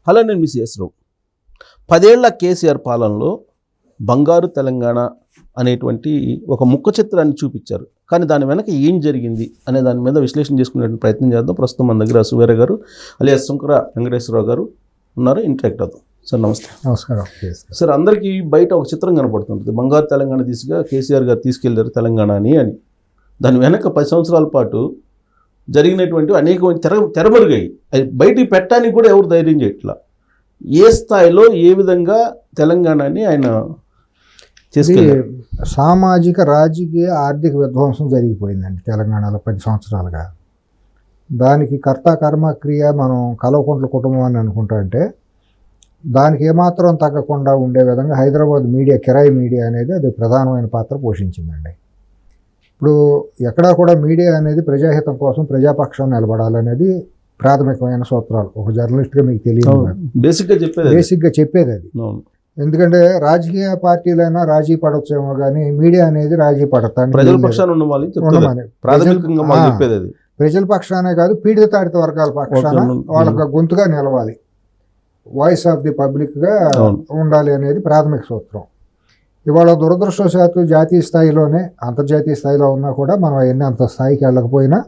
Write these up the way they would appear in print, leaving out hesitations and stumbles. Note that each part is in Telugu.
హలో, నేను మీ సిఎస్ రావు. 10 ఏళ్ల కేసీఆర్ పాలనలో బంగారు తెలంగాణ అనేటువంటి ఒక ముఖ చిత్రాన్ని చూపించారు. కానీ దాని వెనక ఏం జరిగింది అనే దాని మీద విశ్లేషణ చేసుకునే ప్రయత్నం చేద్దాం. ప్రస్తుతం మన దగ్గర సువేర గారు అలియాస్ శంకర వెంకటేశ్వరరావు గారు ఉన్నారు. ఇంటరాక్ట్ అవుతాం. సార్ నమస్తే. నమస్కారం సార్, అందరికీ బయట ఒక చిత్రం కనపడుతుంటుంది. బంగారు తెలంగాణ దిశగా కేసీఆర్ గారు తీసుకెళ్లారు తెలంగాణ అని. దాని వెనక 10 సంవత్సరాల పాటు జరిగినటువంటి అనేక తెరమరుగాయి. అది బయటికి పెట్టడానికి కూడా ఎవరు ధైర్యం చేయట్లా. ఏ స్థాయిలో ఏ విధంగా తెలంగాణని ఆయన తీసుకెళ్ళారు? సామాజిక రాజకీయ ఆర్థిక విధ్వంసం జరిగిపోయిందండి తెలంగాణలో 10 సంవత్సరాలుగా. దానికి కర్త కర్మ క్రియ మనం కల్వకుంట్ల కుటుంబం అని అనుకుంటా అంటే దానికి ఏమాత్రం తగ్గకుండా ఉండే విధంగా హైదరాబాద్ మీడియా, కిరాయి మీడియా అనేది అది ప్రధానమైన పాత్ర పోషించిందండి. ఇప్పుడు ఎక్కడా కూడా మీడియా అనేది ప్రజాహితం కోసం ప్రజాపక్షం నిలబడాలనేది ప్రాథమికమైన సూత్రాలు. ఒక జర్నలిస్ట్గా మీకు తెలియదు, బేసిక్గా చెప్పేది అది. ఎందుకంటే రాజకీయ పార్టీలైనా రాజీ పడవచ్చేమో కానీ మీడియా అనేది రాజీ పడతాను ప్రజల పక్షానే కాదు, పీడిత తాడిత వర్గాల పక్షాన వాళ్ళకి గొంతుగా నిలవాలి, వాయిస్ ఆఫ్ ది పబ్లిక్గా ఉండాలి అనేది ప్రాథమిక సూత్రం. ఇవాళ దురదృష్టవశాత్తు జాతీయ స్థాయిలోనే అంతర్జాతీయ స్థాయిలో ఉన్నా కూడా మనం అవన్నీ అంత స్థాయికి వెళ్ళకపోయినా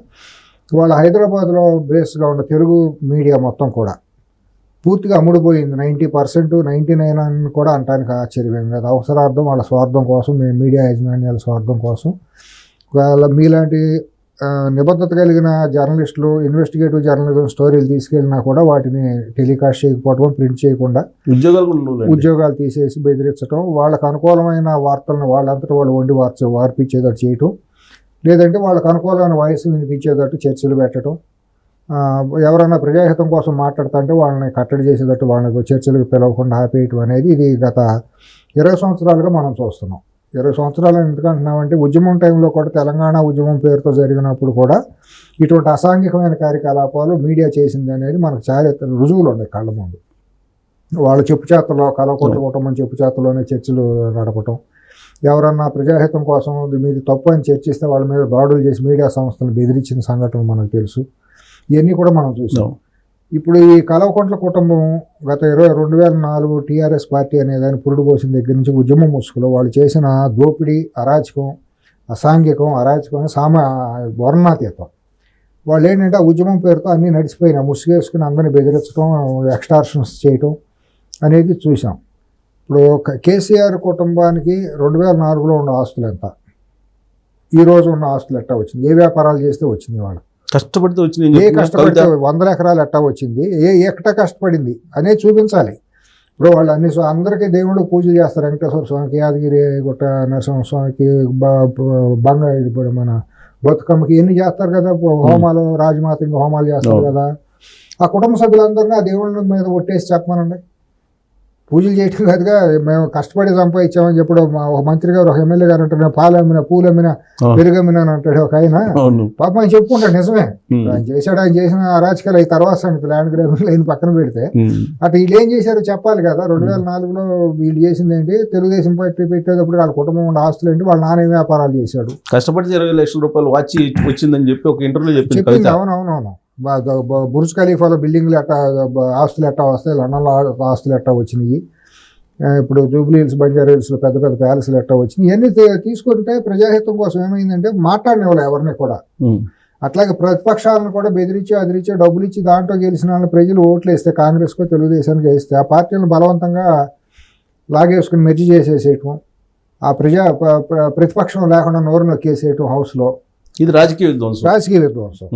ఇవాళ హైదరాబాద్లో బేస్గా ఉన్న తెలుగు మీడియా మొత్తం కూడా పూర్తిగా అమ్ముడుపోయింది. 90%, 99 అని కూడా అంటానికి ఆశ్చర్యం కాదు. అవసరార్థం, వాళ్ళ స్వార్థం కోసం, మీడియా యాజమాన్యాల స్వార్థం కోసం వాళ్ళ మీలాంటి నిబద్ధత కలిగిన జర్నలిస్టులు ఇన్వెస్టిగేటివ్ జర్నలిజం స్టోరీలు తీసుకెళ్ళినా కూడా వాటిని టెలికాస్ట్ చేయకపోవడం, ప్రింట్ చేయకుండా ఉద్యోగాలు తీసేసి బెదిరించడం, వాళ్ళకు అనుకూలమైన వార్తలను వాళ్ళంతటా వాళ్ళు వండి వార్పించేటట్టు చేయటం, లేదంటే వాళ్ళకు అనుకూలమైన వాయిస్ వినిపించేటట్టు చర్చలు పెట్టడం, ఎవరైనా ప్రజాహితం కోసం మాట్లాడుతుంటే వాళ్ళని కట్టడి చేసేటట్టు వాళ్ళని చర్చలకు పిలవకుండా ఆపేయటం అనేది ఇది గత 20 సంవత్సరాలుగా మనం చూస్తున్నాం. 20 సంవత్సరాలు ఎందుకంటున్నామంటే ఉద్యమం టైంలో కూడా తెలంగాణ ఉద్యమం పేరుతో జరిగినప్పుడు కూడా ఇటువంటి అసాంఘికమైన కార్యకలాపాలు మీడియా చేసింది అనేది మనకు చారిత్ర రుజువులు ఉన్నాయి కళ్ళ ముందు. వాళ్ళ చెప్పుచేతలో, కల్వకుంట్ల కుటుంబం చెప్పుచేతలోనే చర్చలు నడపటం, ఎవరన్నా ప్రజాహితం కోసం మీది తప్పు అని చర్చిస్తే వాళ్ళ మీద దాడులు చేసి మీడియా సంస్థలు బెదిరించిన సంఘటన మనకు తెలుసు. ఇవన్నీ కూడా మనం చూసాం. ఇప్పుడు ఈ కల్వకుంట్ల కుటుంబం గత 2004 టీఆర్ఎస్ పార్టీ అనేదాన్ని పురుడు పోసిన దగ్గర నుంచి ఉద్యమం ముసుగులో వాళ్ళు చేసిన దోపిడీ, అరాచకం, అసాంఘికం, అరాచకం, వర్ణాతీతం. వాళ్ళు ఏంటంటే ఆ ఉద్యమం పేరుతో అన్నీ నడిచిపోయినా ముసుగేసుకుని అందరినీ బెదిరించడం, ఎక్స్టార్షన్స్ చేయటం అనేది చూసాం. ఇప్పుడు కేసీఆర్ కుటుంబానికి 2004లో ఉన్న ఆస్తులు ఎంత, ఈరోజు ఉన్న ఆస్తులు ఎట్టా వచ్చింది, ఏ వ్యాపారాలు చేస్తే వచ్చింది, వాళ్ళు కష్టపడితే వచ్చింది, ఏ కష్టపడితే 100 ఎకరాలు ఎట్టా వచ్చింది, ఎక్కడ కష్టపడింది అనేది చూపించాలి. ఇప్పుడు వాళ్ళు అందరికీ దేవుళ్ళు పూజలు చేస్తారు. వెంకటేశ్వర స్వామికి, యాదగిరి గుట్ట నరసింహస్వామికి, మన బతుకమ్మకి ఎన్ని చేస్తారు కదా హోమాలు, రాజమాత ఇంకా హోమాలు చేస్తారు కదా. ఆ కుటుంబ సభ్యులందరినీ ఆ దేవుళ్ళ మీద ఒట్టేసి చెప్పమనండి. పూజలు చేయటం కాదుగా, మేము కష్టపడి సంపాదించామని చెప్పడం. ఒక మంత్రి గారు, ఒక ఎమ్మెల్యే గారు అంటారు పాలమ్మినా, పూలమ్మినా, పెరుగమ్మినా అని అంటాడు ఒక ఆయన. పాప ఆయన చెప్పుకుంటాడు, నిజమే ఆయన చేశాడు. ఆయన చేసిన అరాచకాలు అవి తర్వాత సంగతి, ల్యాండ్ గ్రాబింగ్ లైన్ పక్కన పెడితే అటు వీళ్ళు ఏం చేశారో చెప్పాలి కదా. 2004లో వీళ్ళు చేసింది ఏంటి, తెలుగుదేశం పార్టీ పెట్టేటప్పుడు వాళ్ళ కుటుంబం ఉన్న ఆస్తులు ఏంటి, వాళ్ళ నాన్న వ్యాపారాలు చేశాడు, కష్టపడి 20 లక్షల రూపాయలు వచ్చి వచ్చిందని చెప్పి ఒక ఇంటర్వ్యూలో చెప్పింది. అవునవునవును. బుర్జ్ ఖలీఫాలో బిల్డింగ్లు ఎట్టా ఆస్తులు ఎట్టా వస్తాయి, లండన్లో ఆస్తులు ఎట్టా వచ్చినాయి, ఇప్పుడు జూబ్లీ హిల్స్, బంజారా హిల్స్లో పెద్ద పెద్ద ప్యాలెస్లు ఎట్టా వచ్చినాయి. ఇవన్నీ తీసుకుంటే ప్రజాహితం కోసం ఏమైందంటే మాట్లాడినవాళ్ళు ఎవరిని కూడా. అట్లాగే ప్రతిపక్షాలను కూడా బెదిరించి అదిరించి డబ్బులు ఇచ్చి దాంట్లో గెలిచిన వాళ్ళని ప్రజలు ఓట్లు వేస్తే, కాంగ్రెస్కో తెలుగుదేశానికి వేస్తే ఆ పార్టీలను బలవంతంగా లాగేసుకుని మెర్జి చేసేసేయటం, ఆ ప్రతిపక్షం లేకుండా నోరు నొక్కేసేయటం హౌస్లో. ఇది రాజకీయ విధ్వంసం.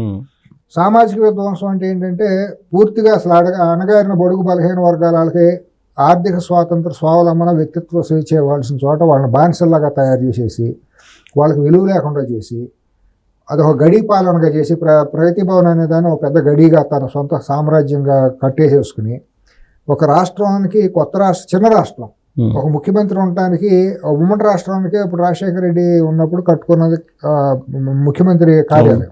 సామాజిక విధ్వంసం అంటే ఏంటంటే పూర్తిగా అసలు అణగారిన బడుగు బలహీన వర్గాలకి ఆర్థిక స్వాతంత్ర, స్వావలంబన, వ్యక్తిత్వ స్వేచ్ఛ ఇవ్వాల్సిన చోట వాళ్ళని బానిసల్లాగా తయారు చేసేసి, వాళ్ళకి విలువ లేకుండా చేసి, అదొక గడీ పాలనగా చేసి, ప్రగతి భవన్ అనే దాన్ని ఒక పెద్ద గడిగా తన సొంత సామ్రాజ్యంగా కట్టేసేసుకుని, ఒక రాష్ట్రానికి చిన్న రాష్ట్రం, ఒక ముఖ్యమంత్రి ఉండటానికి, ఉమ్మడి రాష్ట్రానికి ఇప్పుడు రాజశేఖర రెడ్డి ఉన్నప్పుడు కట్టుకున్నది ముఖ్యమంత్రి కార్యాలయం.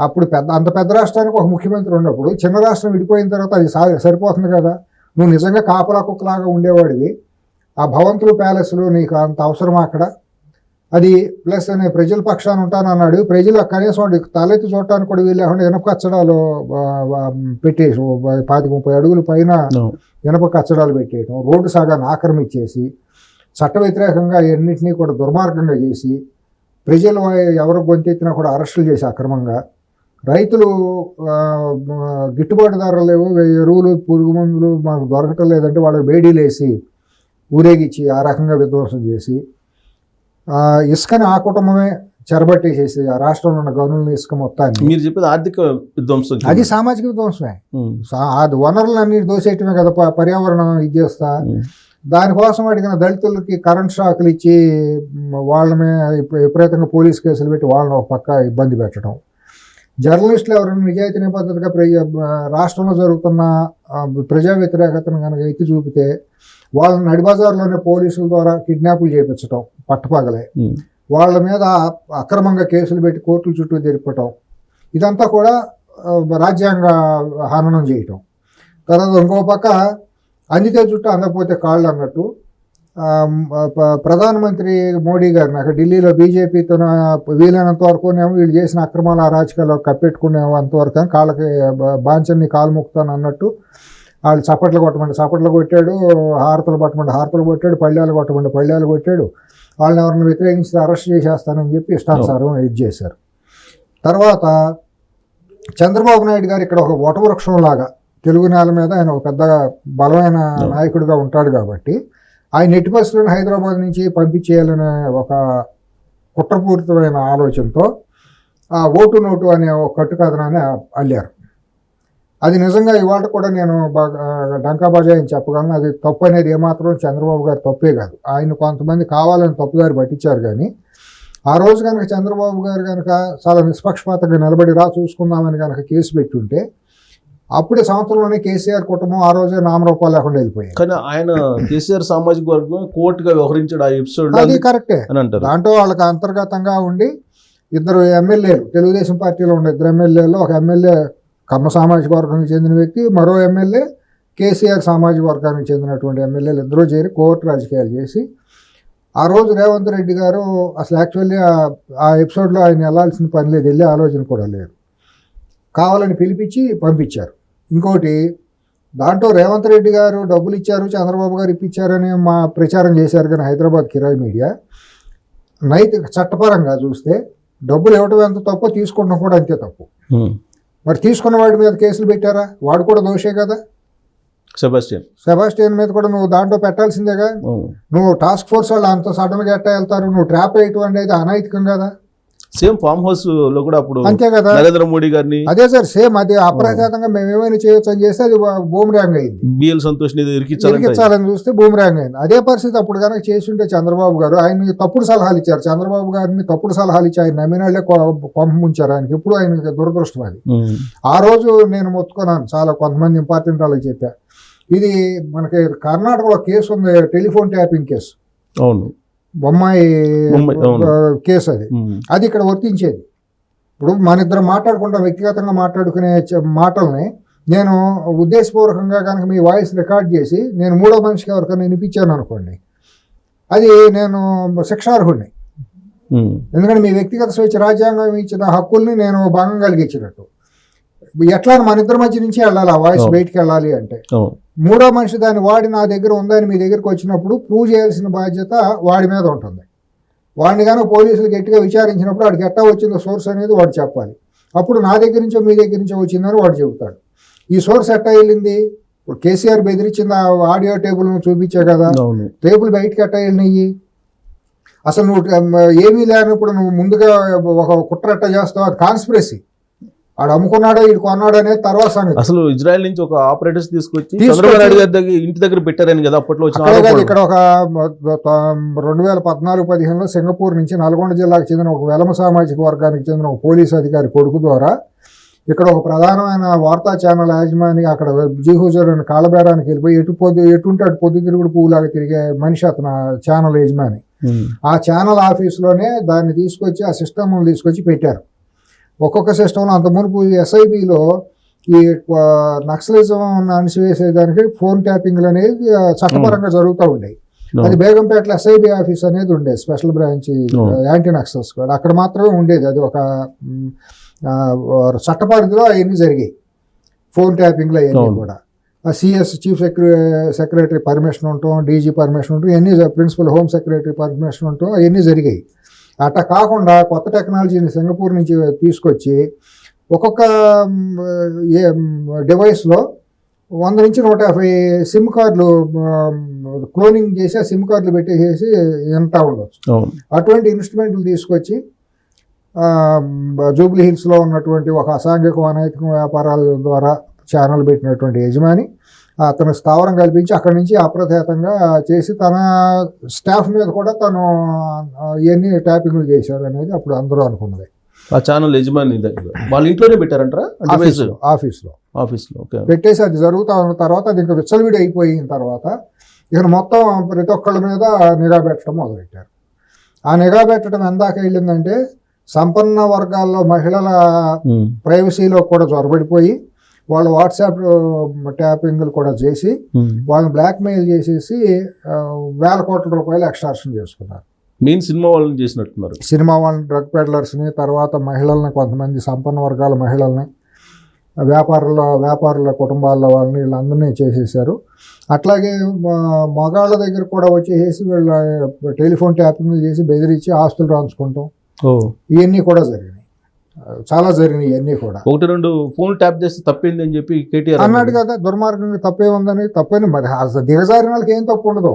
అప్పుడు అంత పెద్ద రాష్ట్రానికి ఒక ముఖ్యమంత్రి ఉన్నప్పుడు చిన్న రాష్ట్రం విడిపోయిన తర్వాత అది సరిపోతుంది కదా. నువ్వు నిజంగా కాపలా కుక్కలాగా ఉండేవాడివి, ఆ భవంతులు, ప్యాలెస్లు నీకు అంత అవసరమా అక్కడ? అది ప్లస్ నేను ప్రజల పక్షాన ఉంటాను అన్నాడు. ప్రజలు కనీసం వాడికి తలెత్తి చూడటానికి కూడా వీళ్ళు లేకుండా ఇనప కచ్చడాలు పెట్టేసి 25-30 అడుగుల పైన ఇనప కచ్చడాలు పెట్టేయటం, రోడ్డు సగాన్ని ఆక్రమించేసి చట్ట వ్యతిరేకంగా అన్నింటినీ కూడా దుర్మార్గంగా చేసి ప్రజలు ఎవరు గొంతెత్తినా కూడా అరెస్టులు చేసి అక్రమంగా, రైతులు గిట్టుబాటు ధరలు లేవు, ఎరువులు పురుగు మందులు మనకు దొరకటం లేదంటే వాళ్ళకి బేడీలు వేసి ఊరేగించి ఆ రకంగా విధ్వంసం చేసి ఇసుకని ఆ కుటుంబమే చెరబట్టేసేసి ఆ రాష్ట్రంలో ఉన్న గనులను ఇసుక మొత్తాన్ని. మీరు చెప్పేది ఆర్థిక విధ్వంసం, అది సామాజిక విధ్వంసమే. అది వనరులన్నీ దోసేయటమే కదా పర్యావరణం ఇది చేస్తా. దానికోసం అడిగిన దళితులకి కరెంట్ షాకులు ఇచ్చి వాళ్ళ విపరీతంగా పోలీస్ కేసులు పెట్టి వాళ్ళని ఒక పక్క ఇబ్బంది పెట్టడం. జర్నలిస్టులు ఎవరైనా నిజాయితీ నిబద్ధతగా రాష్ట్రంలో జరుగుతున్న ప్రజా వ్యతిరేకతను కనుక ఎత్తి చూపితే వాళ్ళని నడిబజార్లోనే పోలీసుల ద్వారా కిడ్నాపులు చేయించడం పట్టపగలే, వాళ్ళ మీద అక్రమంగా కేసులు పెట్టి కోర్టుల చుట్టూ తిరపటం, ఇదంతా కూడా రాజ్యాంగ హననం చేయటం. తర్వాత ఇంకో పక్క అందితే చుట్టూ అందకపోతే కాళ్ళు అన్నట్టు ప్రధానమంత్రి మోడీ గారిని అక్కడ ఢిల్లీలో బీజేపీతో వీలైనంత వరకు వీళ్ళు చేసిన అక్రమాల అరాచకాలు కప్పెట్టుకునేంతవరకు కాళ్ళకి బాంచన్ని కాలు మొక్కుతాను అన్నట్టు వాళ్ళు చప్పట్లు కొట్టమంటే చప్పట్లు కొట్టాడు, హారతలు పట్టమంటే హారతలు కొట్టాడు, పళ్ళాలు కొట్టమంటే పళ్ళాలు కొట్టాడు. వాళ్ళని ఎవరిని వ్యతిరేకించి అరెస్ట్ చేసేస్తానని చెప్పి ఇష్టానుసారం ఇది చేశారు. తర్వాత చంద్రబాబు నాయుడు గారు ఇక్కడ ఒక వటవృక్షం లాగా తెలుగు నేల మీద ఆయన ఒక పెద్ద బలమైన నాయకుడిగా ఉంటాడు కాబట్టి ఆయన ఎట్టి పరిస్థితులను హైదరాబాద్ నుంచి పంపించేయాలనే ఒక కుట్రపూరితమైన ఆలోచనతో ఆ ఓటు నోటు అనే ఒక కట్టుకథనాన్ని అల్లారు. అది నిజంగా ఇవాళ కూడా నేను బాగా డంకాబాజా అని చెప్పగలను. అది తప్పు అనేది ఏమాత్రం చంద్రబాబు గారు తప్పే కాదు. ఆయన కొంతమంది కావాలని తప్పుదారి పట్టించారు. కానీ ఆ రోజు కనుక చంద్రబాబు గారు కనుక చాలా నిష్పక్షపాతంగా నిలబడి చూసుకుందామని కనుక కేసు పెట్టుంటే అప్పుడే సంవత్సరంలోనే కేసీఆర్ కుటుంబం ఆ రోజే నామరూపాలు లేకుండా వెళ్ళిపోయాయి. కానీ ఆయన కేసీఆర్ సామాజిక వర్గం కోర్టుగా వ్యవహరించాడు ఆ ఎపిసోడ్. అది కరెక్టే. దాంట్లో వాళ్ళకి అంతర్గతంగా ఉండి ఇద్దరు ఎమ్మెల్యేలు, తెలుగుదేశం పార్టీలో ఉన్న ఇద్దరు ఎమ్మెల్యేలు, ఒక ఎమ్మెల్యే కమ్మ సామాజిక వర్గానికి చెందిన వ్యక్తి, మరో ఎమ్మెల్యే కేసీఆర్ సామాజిక వర్గానికి చెందినటువంటి ఎమ్మెల్యేలు ఇద్దరూ చేరి కోర్టు రాజకీయాలు చేసి ఆ రోజు రేవంత్ రెడ్డి గారు అసలు యాక్చువల్లీ ఆ ఎపిసోడ్లో ఆయన వెళ్ళాల్సిన పని లేదు, వెళ్ళే ఆలోచన కూడా లేదు, కావాలని పిలిపించి పంపించారు. ఇంకోటి దాంట్లో రేవంత్ రెడ్డి గారు డబ్బులు ఇచ్చారు, చంద్రబాబు గారు ఇప్పించారని ప్రచారం చేశారు. కానీ హైదరాబాద్ కిరాయి మీడియా నైతిక చట్టపరంగా చూస్తే డబ్బులు ఇవ్వడం ఎంత తప్పో తీసుకుంటాం కూడా అంతే తప్పు. మరి తీసుకున్న వాడి మీద కేసులు పెట్టారా? వాడు కూడా దోషే కదా. సెబాస్టియన్ మీద కూడా నువ్వు దాంట్లో పెట్టాల్సిందేగా. నువ్వు టాస్క్ ఫోర్స్ వాళ్ళు అంత సడన్గా ఎట్టా వెళ్తారు, నువ్వు ట్రాప్ వేయటం అనేది అనైతికం కదా. సేమ్ ఫామ్ హౌస్ లో కూడా అప్పుడు అంతే కదా నరేంద్ర మోడీ గారిని అదే సార్ సేమ్ అది అప్రఖ్యాతంగా మేము ఏమైనా చేయొచ్చు అని చేస్తే అది బూమరాంగ్ అయింది. బిఎల్ సంతోష్ ఇరికించాలని చూస్తే బూమరాంగ్ అయింది. అదే పరిస్థితి అప్పుడు కనుక చేసి ఉంటే చంద్రబాబు గారు ఆయనకి తప్పుడు సలహాలు ఇచ్చారు. చంద్రబాబు గారిని తప్పుడు సలహాలు ఇచ్చి ఆయన నమ్మినాళ్లే కొంప ముంచారు. ఆయనకి ఎప్పుడు ఆయనకి దురదృష్టం అది. ఆ రోజు నేను మొత్తుకున్నాను, చాలా కొంతమంది ఇంపార్టెంట్ వాళ్ళకి చెప్పా. ఇది మనకి కర్ణాటకలో కేసు ఉంది, టెలిఫోన్ ట్యాపింగ్ కేసు. అవును, బొమ్మాయి కేసు. అది ఇక్కడ వర్తించేది. ఇప్పుడు మన ఇద్దరం మాట్లాడుకుంటాం, వ్యక్తిగతంగా మాట్లాడుకునే మాటల్ని నేను ఉద్దేశపూర్వకంగా కనుక మీ వాయిస్ రికార్డ్ చేసి నేను మూడో మనిషికి ఎవరికైనా వినిపించాను అనుకోండి, అది నేను శిక్షార్హుడిని. ఎందుకంటే మీ వ్యక్తిగత స్వేచ్ఛ రాజ్యాంగం ఇచ్చిన హక్కుల్ని నేను భంగం కలిగించినట్టు. ఎట్లా మన ఇద్దరి మధ్య నుంచి వెళ్ళాలి, ఆ వాయిస్ బయటికి వెళ్ళాలి అంటే మూడో మనిషి దాన్ని వాడి నా దగ్గర ఉందని మీ దగ్గరికి వచ్చినప్పుడు ప్రూవ్ చేయాల్సిన బాధ్యత వాడి మీద ఉంటుంది. వాడిని కనుక పోలీసులు గట్టిగా విచారించినప్పుడు వాడికి ఎట్టా వచ్చిందో సోర్స్ అనేది వాడు చెప్పాలి. అప్పుడు నా దగ్గర నుంచో మీ దగ్గర నుంచో వచ్చిందని వాడు చెబుతాడు. ఈ సోర్స్ ఎట్టా వెళ్ళింది? ఇప్పుడు కేసీఆర్ బెదిరించింది ఆ ఆడియో టేబుల్ చూపించే కదా, టేబుల్ బయటికి ఎట్టా వెళ్ళినాయి? అసలు నువ్వు ఏమీ లేనప్పుడు నువ్వు ముందుగా ఒక కుట్ర ఎట్టా చేస్తావు? అది కాన్స్పిరసీ. ఆడు అమ్ముకున్నాడో వీడు కొన్నాడో అనేది తర్వాత సంగతి. అసలు ఇజ్రాయెల్ నుంచి ఒక ఆపరేటర్స్ తీసుకొచ్చి ఇంటి దగ్గర పెట్టారని కదా అప్పట్లో. ఇక్కడ ఒక 2014-15లో సింగపూర్ నుంచి నల్గొండ జిల్లాకు చెందిన ఒక వెలమ సామాజిక వర్గానికి చెందిన ఒక పోలీసు అధికారి కొడుకు ద్వారా ఇక్కడ ఒక ప్రధానమైన వార్తా ఛానల్ యాజమాని అక్కడ జీహూజర్ అని కాళ్ళబేరానికి వెళ్ళిపోయి ఎటుంటే అటు పొద్దు తిరుగుడు పువ్వులాగా తిరిగే మనిషి అతను ఛానల్ యజమాని. ఆ ఛానల్ ఆఫీస్లోనే దాన్ని తీసుకొచ్చి ఆ సిస్టమ్ను తీసుకొచ్చి పెట్టారు. ఒక్కొక్క సిస్టంలో అంత మునుపు ఎస్ఐబిలో ఈ నక్సలిజం అణిసివేసేదానికి ఫోన్ ట్యాపింగ్లు అనేది చట్టపరంగా జరుగుతూ ఉండేవి. అది బేగంపేటలో ఎస్ఐబి ఆఫీస్ అనేది ఉండేది, special branch anti Naxal squad. అక్కడ మాత్రమే ఉండేది. అది ఒక చట్టపరిధిలో అవన్నీ జరిగాయి, ఫోన్ ట్యాపింగ్లో అవన్నీ కూడా. సిఎస్ చీఫ్ సెక్రటరీ పర్మిషన్ ఉంటాం, డీజీ పర్మిషన్ ఉంటాం, ఇవన్నీ ప్రిన్సిపల్ హోమ్ సెక్రటరీ పర్మిషన్ ఉంటాం, అవన్నీ జరిగాయి. అట్లా కాకుండా కొత్త టెక్నాలజీని సింగపూర్ నుంచి తీసుకొచ్చి ఒక్కొక్క డివైస్లో 100 నుంచి 150 సిమ్ కార్డులు క్లోనింగ్ చేసి ఆ సిమ్ కార్డులు పెట్టేసి ఎంత ఉండొచ్చు. అటువంటి ఇన్స్ట్రుమెంట్లు తీసుకొచ్చి జూబ్లీ హిల్స్లో ఉన్నటువంటి ఒక అసాంఘిక అనైతిక వ్యాపారాల ద్వారా ఛానల్ పెట్టినటువంటి యజమాని అతను స్థావరం కల్పించి అక్కడి నుంచి అప్రతిహతంగా చేసి తన స్టాఫ్ మీద కూడా తను ఇవన్నీ ట్యాపింగ్లు చేశారు అనేది అప్పుడు అందరూ అనుకున్నది. ఆ ఛానల్ యజమాని దగ్గర వాళ్ళ ఇంట్లోనే పెట్టారంటారా? ఆఫీస్లో పెట్టేసి అది జరుగుతా ఉన్న తర్వాత అది ఇంకా విచ్చలవిడి అయిపోయిన తర్వాత ఇక మొత్తం ప్రతి ఒక్కళ్ళ మీద నిఘా పెట్టడం మొదలెట్టారు. ఆ నిఘా పెట్టడం ఎందాక వెళ్ళిందంటే సంపన్న వర్గాల్లో మహిళల ప్రైవసీలో కూడా జొరబడిపోయి వాళ్ళు వాట్సాప్ ట్యాపింగ్లు కూడా చేసి వాళ్ళని బ్లాక్మెయిల్ చేసేసి వేల కోట్ల రూపాయలు ఎక్స్ట్రాక్షన్ చేసుకున్నారు. మెయిన్ సినిమా వాళ్ళని చేసినట్టున్నారు. సినిమా వాళ్ళని, డ్రగ్ పెడ్లర్స్ని, తర్వాత మహిళల్ని, కొంతమంది సంపన్న వర్గాల మహిళల్ని, వ్యాపారుల కుటుంబాల్లో వాళ్ళని వీళ్ళందరినీ చేసేసారు. అట్లాగే మగాళ్ళ దగ్గర కూడా వచ్చేసి వీళ్ళ టెలిఫోన్ ట్యాపింగ్లు చేసి బెదిరించి ఆస్తులు రాంచుకుంటాం, ఇవన్నీ కూడా జరిగినాయి. చాలా జరిగినాయి ఇవన్నీ కూడా. 1-2 ఫోన్ ట్యాప్ చేస్తే తప్పింది అని చెప్పి కేటీఆర్ అన్నాడు కదా, దుర్మార్గంగా తప్పే ఉందని. తప్పని మరి దిగజారిన వాళ్ళకి ఏం తప్పు ఉండదు,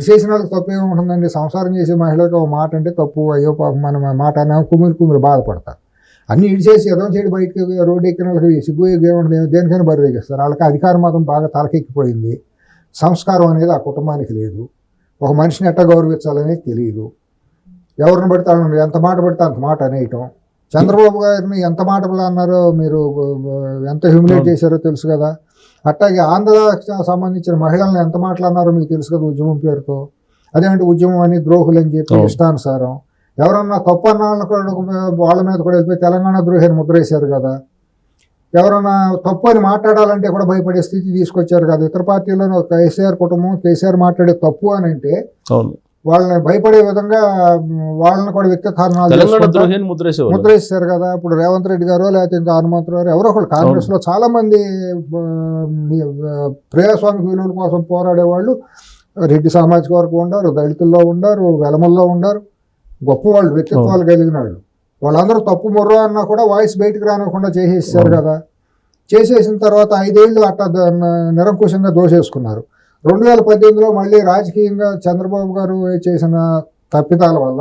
చేసిన వాళ్ళకి తప్పే ఉంటుందండి. సంసారం చేసే మహిళలకు ఒక మాట అంటే తప్పు, అయ్యో మన మాట అన్నా కుమిరి బాధపడతారు. అన్ని ఇడిచేసి ఏదో చేయడం బయటకి రోడ్డు ఎక్కిన వాళ్ళకి సిగ్గు ఏముంటుంది, దేనికైనా బరివేగిస్తారు. వాళ్ళకి అధికార మతం బాగా తలకెక్కిపోయింది. సంస్కారం అనేది ఆ కుటుంబానికి లేదు. ఒక మనిషిని ఎట్లా గౌరవించాలనేది తెలియదు. ఎవరిని పడితే వాళ్ళని ఎంత మాట పడితే అంత మాట అనేయటం. చంద్రబాబు గారిని ఎంత మాటలు అన్నారో మీరు, ఎంత హ్యూమిలేట్ చేశారో తెలుసు కదా. అట్లాగే ఆంధ్రాకి సంబంధించిన మహిళలను ఎంత మాటలు అన్నారో మీకు తెలుసు కదా ఉద్యమం పేరుతో. అదేంటి ఉద్యమం అని ద్రోహులు అని చెప్పి ఇష్టానుసారం ఎవరన్నా తప్పు అన్న వాళ్ళ మీద కూడా వెళ్ళిపోయి తెలంగాణ ద్రోహిని ముద్ర వేశారు కదా. ఎవరన్నా తప్పు అని మాట్లాడాలంటే కూడా భయపడే స్థితి తీసుకొచ్చారు కదా. ఇతర పార్టీలను కేసీఆర్ కుటుంబం, కేసీఆర్ మాట్లాడే తప్పు అని అంటే వాళ్ళని భయపడే విధంగా వాళ్ళని కూడా వ్యక్తిత్వాలు ముద్రేశారు కదా. ఇప్పుడు రేవంత్ రెడ్డి గారు లేకపోతే ఇంకా హనుమంతరావు గారు ఎవరో ఒకళ్ళు కాంగ్రెస్ లో చాలా మంది ప్రజాస్వామిక విలువల కోసం పోరాడే వాళ్ళు రెడ్డి సామాజిక వర్గం ఉన్నారు, దళితుల్లో ఉన్నారు, వెలమల్లో ఉన్నారు, గొప్పవాళ్ళు, వ్యక్తిత్వాలు కలిగిన వాళ్ళు. వాళ్ళందరూ తప్పు మొర్రో అన్నా కూడా వాయిస్ బయటకు రానివ్వకుండా చేసేసారు కదా. చేసేసిన తర్వాత 5 ఏళ్ళు అట్లా నిరంకుశంగా దోషేసుకున్నారు. 2018లో మళ్ళీ రాజకీయంగా చంద్రబాబు గారు చేసిన తప్పిదాల వల్ల,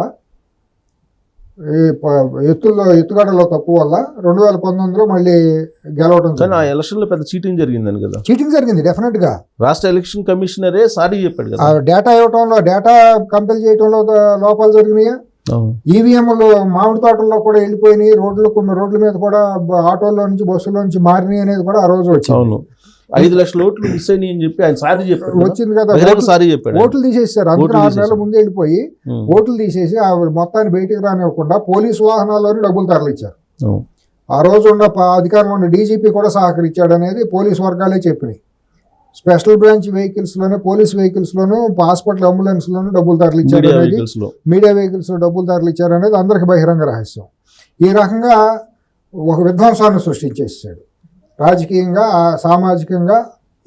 ఎత్తుగడలో తప్పు వల్ల 2019లో మళ్ళీ గెలవడం. ఆ ఎలక్షన్లో పెద్ద చీటింగ్ జరిగిందని కదా. చీటింగ్ జరిగింది డెఫినెట్ గా. రాష్ట్ర ఎలక్షన్ కమిషనరే సారీ చెప్పాడు కదా. డేటా ఇవ్వటంలో, డేటా కంపెల్ చేయడంలో లోపాలు జరిగినాయా. ఈవీఎంలు మామిడి తోటల్లో కూడా వెళ్ళిపోయినాయి, రోడ్ల మీద కూడా ఆటోల్లో నుంచి బస్సులో నుంచి మారినాయి అనేది కూడా ఆ రోజు వచ్చింది. 5 లక్షల ఓట్లు మిస్ అయినాయి అని చెప్పి ఆయన సారీ చెప్పాడు. వచ్చింది కదా, సారీ చెప్పాడు. ఓట్లు తీసేసారు. అందుకని 6 నెలల ముందు వెళ్ళిపోయి ఓట్లు తీసేసి ఆ మొత్తాన్ని బయటికి రానివ్వకుండా పోలీసు వాహనాల్లోనే డబ్బులు తరలిచ్చారు. ఆ రోజు ఉన్న అధికారంలో ఉన్న డీజీపీ కూడా సహకరించాడు అనేది పోలీసు వర్గాలే చెప్పినాయి. స్పెషల్ బ్రాంచ్ వెహికల్స్లోనే, పోలీస్ వెహికల్స్లోనూ, హాస్పిటల్ అంబులెన్స్లోనూ డబ్బులు తరలిచ్చారు అనేది, మీడియా వెహికల్స్లో డబ్బులు తరలిచ్చారు అనేది అందరికి బహిరంగ రహస్యం. ఈ రకంగా ఒక విధ్వంసాన్ని సృష్టించేసాడు. రాజకీయంగా, సామాజికంగా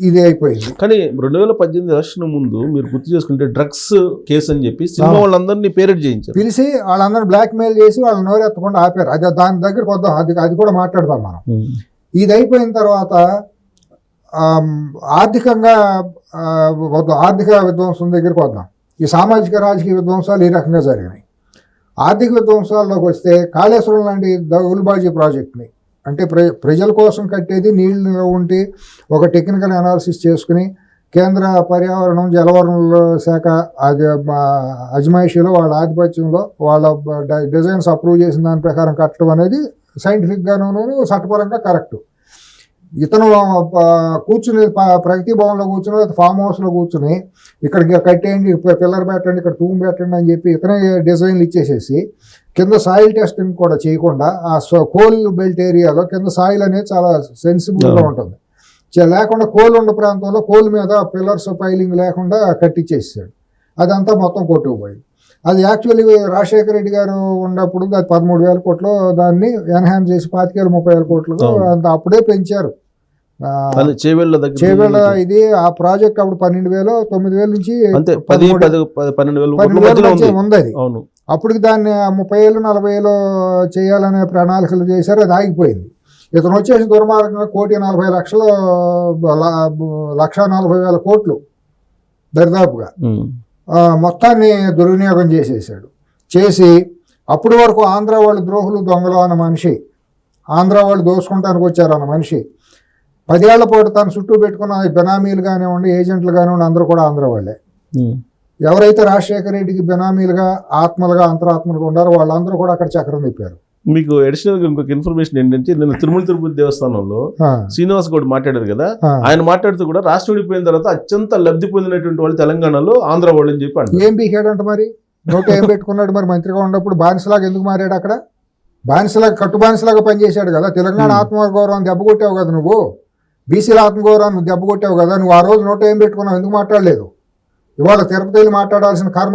ఇది అయిపోయింది. కానీ 2018 ఎలక్షన్ ముందు మీరు గుర్తు చేసుకుంటే డ్రగ్స్ కేసు అని చెప్పి సినిమా వాళ్ళందరినీ పేరెడ్ చేయించారు, పిలిచి వాళ్ళందరూ బ్లాక్మెయిల్ చేసి వాళ్ళని నోరెత్తకుండా ఆపారు. అది దాని దగ్గరకు వద్దాం, అది కూడా మాట్లాడదాం మనం. ఇది అయిపోయిన తర్వాత ఆర్థికంగా ఆర్థిక విధ్వంసం దగ్గరికి వద్దాం. ఈ సామాజిక రాజకీయ విధ్వంసాలు ఈ రకంగా జరిగినాయి. ఆర్థిక విధ్వంసాల్లోకి వస్తే కాళేశ్వరం లాంటి ఉల్బాజీ ప్రాజెక్ట్ని, అంటే ప్రజల కోసం కట్టేది, నీళ్ళు ఉంటే ఒక టెక్నికల్ అనాలిసిస్ చేసుకుని కేంద్ర పర్యావరణం జలవనరుల శాఖ అది అజమాయిషీలో వాళ్ళ ఆధిపత్యంలో వాళ్ళ డిజైన్స్ అప్రూవ్ చేసిన దాని ప్రకారం కట్టడం అనేది సైంటిఫిక్గాను చట్టపరంగా కరెక్ట్. ఇతను కూర్చుని ప్రగతి భవన్లో కూర్చుని, ఫామ్ హౌస్లో కూర్చుని ఇక్కడికి కట్టేయండి, పిల్లర్ పెట్టండి, ఇక్కడ తూము పెట్టండి అని చెప్పి ఇతనే డిజైన్లు ఇచ్చేసేసి కింద సాయిల్ టెస్టింగ్ కూడా చేయకుండా ఆ కోల్ బెల్ట్ ఏరియాలో కింద సాయిల్ అనేది చాలా సెన్సిబుల్గా ఉంటుంది. లేకుండా కోల్ ఉన్న ప్రాంతంలో కోల్ మీద పిల్లర్స్ పైలింగ్ లేకుండా కట్టించేసాడు. అదంతా మొత్తం కొట్టుకుపోయింది. అది యాక్చువల్లీ రాజశేఖర రెడ్డి గారు ఉన్నప్పుడు అది 13,000 కోట్లు, దాన్ని ఎన్హాన్స్ చేసి 25,000-30,000 కోట్లు అంత అప్పుడే పెంచారు. చేవేళ్ళ ఇది ఆ ప్రాజెక్ట్ అప్పుడు 12,000 9,000 నుంచి 12,000 ఉంది అది. అప్పటికి దాన్ని 30,000 40,000 చేయాలనే ప్రణాళికలు చేశారు, అది ఆగిపోయింది. ఇతను వచ్చేసి దుర్మార్గంగా 1,40,00,000 1,40,000 కోట్లు దరిదాపుగా మొత్తాన్ని దుర్వినియోగం చేసేసాడు. చేసి అప్పటి వరకు ఆంధ్ర వాళ్ళు ద్రోహులు దొంగలు అన్న మనిషి, ఆంధ్ర వాళ్ళు దోసుకుంటానికి వచ్చారు అన్న మనిషి 10 ఏళ్ల పాటు తన చుట్టూ పెట్టుకున్న బెనామీలు కానివ్వండి, ఏజెంట్లు కానివ్వండి, అందరూ కూడా ఆంధ్ర వాళ్ళే. ఎవరైతే రాజశేఖర రెడ్డికి బెనామీలుగా ఆత్మలుగా అంతరాత్మలుగా ఉన్నారో వాళ్ళందరూ కూడా అక్కడ చక్రం తిప్పారు. మీకు అడిషనల్ ఇంకొక ఇన్ఫర్మేషన్ ఏంటంటే, నేను తిరుపతి దేవస్థానంలో శ్రీనివాస్ గౌడ్ మాట్లాడారు కదా, ఆయన మాట్లాడుతూ కూడా రాష్ట్రం విడిపోయిన తర్వాత అత్యంత లబ్ధి పొందినటువంటి వాళ్ళు తెలంగాణలో ఆంధ్ర వాళ్ళు అని చెప్పి అంటారు. ఏం బీకాడంట మరి, నోట ఏం పెట్టుకున్నాడు మరి? మంత్రిగా ఉన్నప్పుడు బానిసలాగా ఎందుకు మారాడు? అక్కడ బానిసలాగా కట్టు బానిసలాగా పనిచేశాడు కదా. తెలంగాణ ఆత్మగౌరవం దెబ్బకొట్టావు కదా నువ్వు, బీసీల ఆత్మగౌరవం నువ్వు దెబ్బకొట్టావు కదా. నువ్వు ఆ రోజు నోట ఏం పెట్టుకున్నావు, ఎందుకు మాట్లాడలేదు? ఇవాళ తిరుపతి వెళ్ళి మాట్లాడాల్సిన కర్మ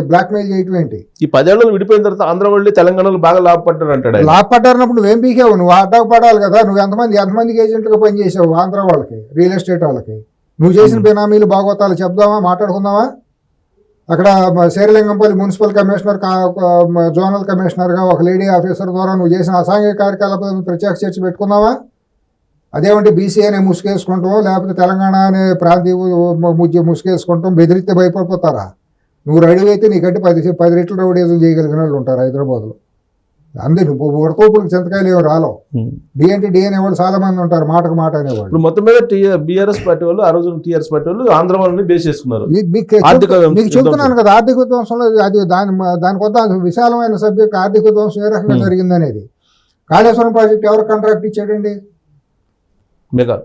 బ్లాక్మెయిల్ చేయటం ఏంటి? ఈ 10 ఏళ్ళు విడిపోయిన తర్వాత ఆంధ్ర వాళ్ళు తెలంగాణలో బాగా లాభపడ్డారు అంటాడు. లాభపడ్డారన్నప్పుడు నువ్వేం పీకావు? నువ్వు అడ్డాకు పడాలి కదా. నువ్వు ఎంతమందికి ఏజెంట్గా పనిచేసావు ఆంధ్ర వాళ్ళకి, రియల్ ఎస్టేట్ వాళ్ళకి? నువ్వు చేసిన బెనామీలు బాగోతాలు చెప్దామా, మాట్లాడుకుందామా? అక్కడ శేరిలింగంపల్లి మున్సిపల్ కమిషనర్, జోనల్ కమిషనర్గా ఒక లేడీ ఆఫీసర్ ద్వారా నువ్వు చేసిన అసాంఘిక కార్యకలాపాలను ప్రత్యేక చర్చ పెట్టుకుందామా? అదేమంటే బీసీ అనే ముసుగేసుకుంటాం, లేకపోతే తెలంగాణ అనే ప్రాంతీయ ముసుగేసుకుంటాం, బెదిరిస్తే భయపడిపోతారా? నువ్వు రెడీ అయితే నీకంటే 10 రెట్లు రౌడీజం చేయగలిగిన వాళ్ళు ఉంటారు హైదరాబాద్లో. అందరూ ఉడతోపులకు చింతకాయలు ఏమో రాలో. డి అనేవాళ్ళు చాలా మంది ఉంటారు, మాటకు మాట అనేవాళ్ళు. ఇప్పుడు మొత్తం మీద బీఆర్ఎస్ పార్టీ వాళ్ళు, ఆ రోజు టీఆర్ఎస్ పార్టీ వాళ్ళు ఆంధ్ర వాళ్ళని బేస్ చేసుకున్నారు. మీకు చెప్తున్నాను కదా, ఆర్థిక విధ్వంసంలో అది దాని కొత్త విశాలమైన సబ్జెక్ట్. ఆర్థిక విధ్వంసం ఏ రకంగా జరిగిందనేది. కాళేశ్వరం ప్రాజెక్ట్ ఎవరు కాంట్రాక్ట్ ఇచ్చాడండి? మెగా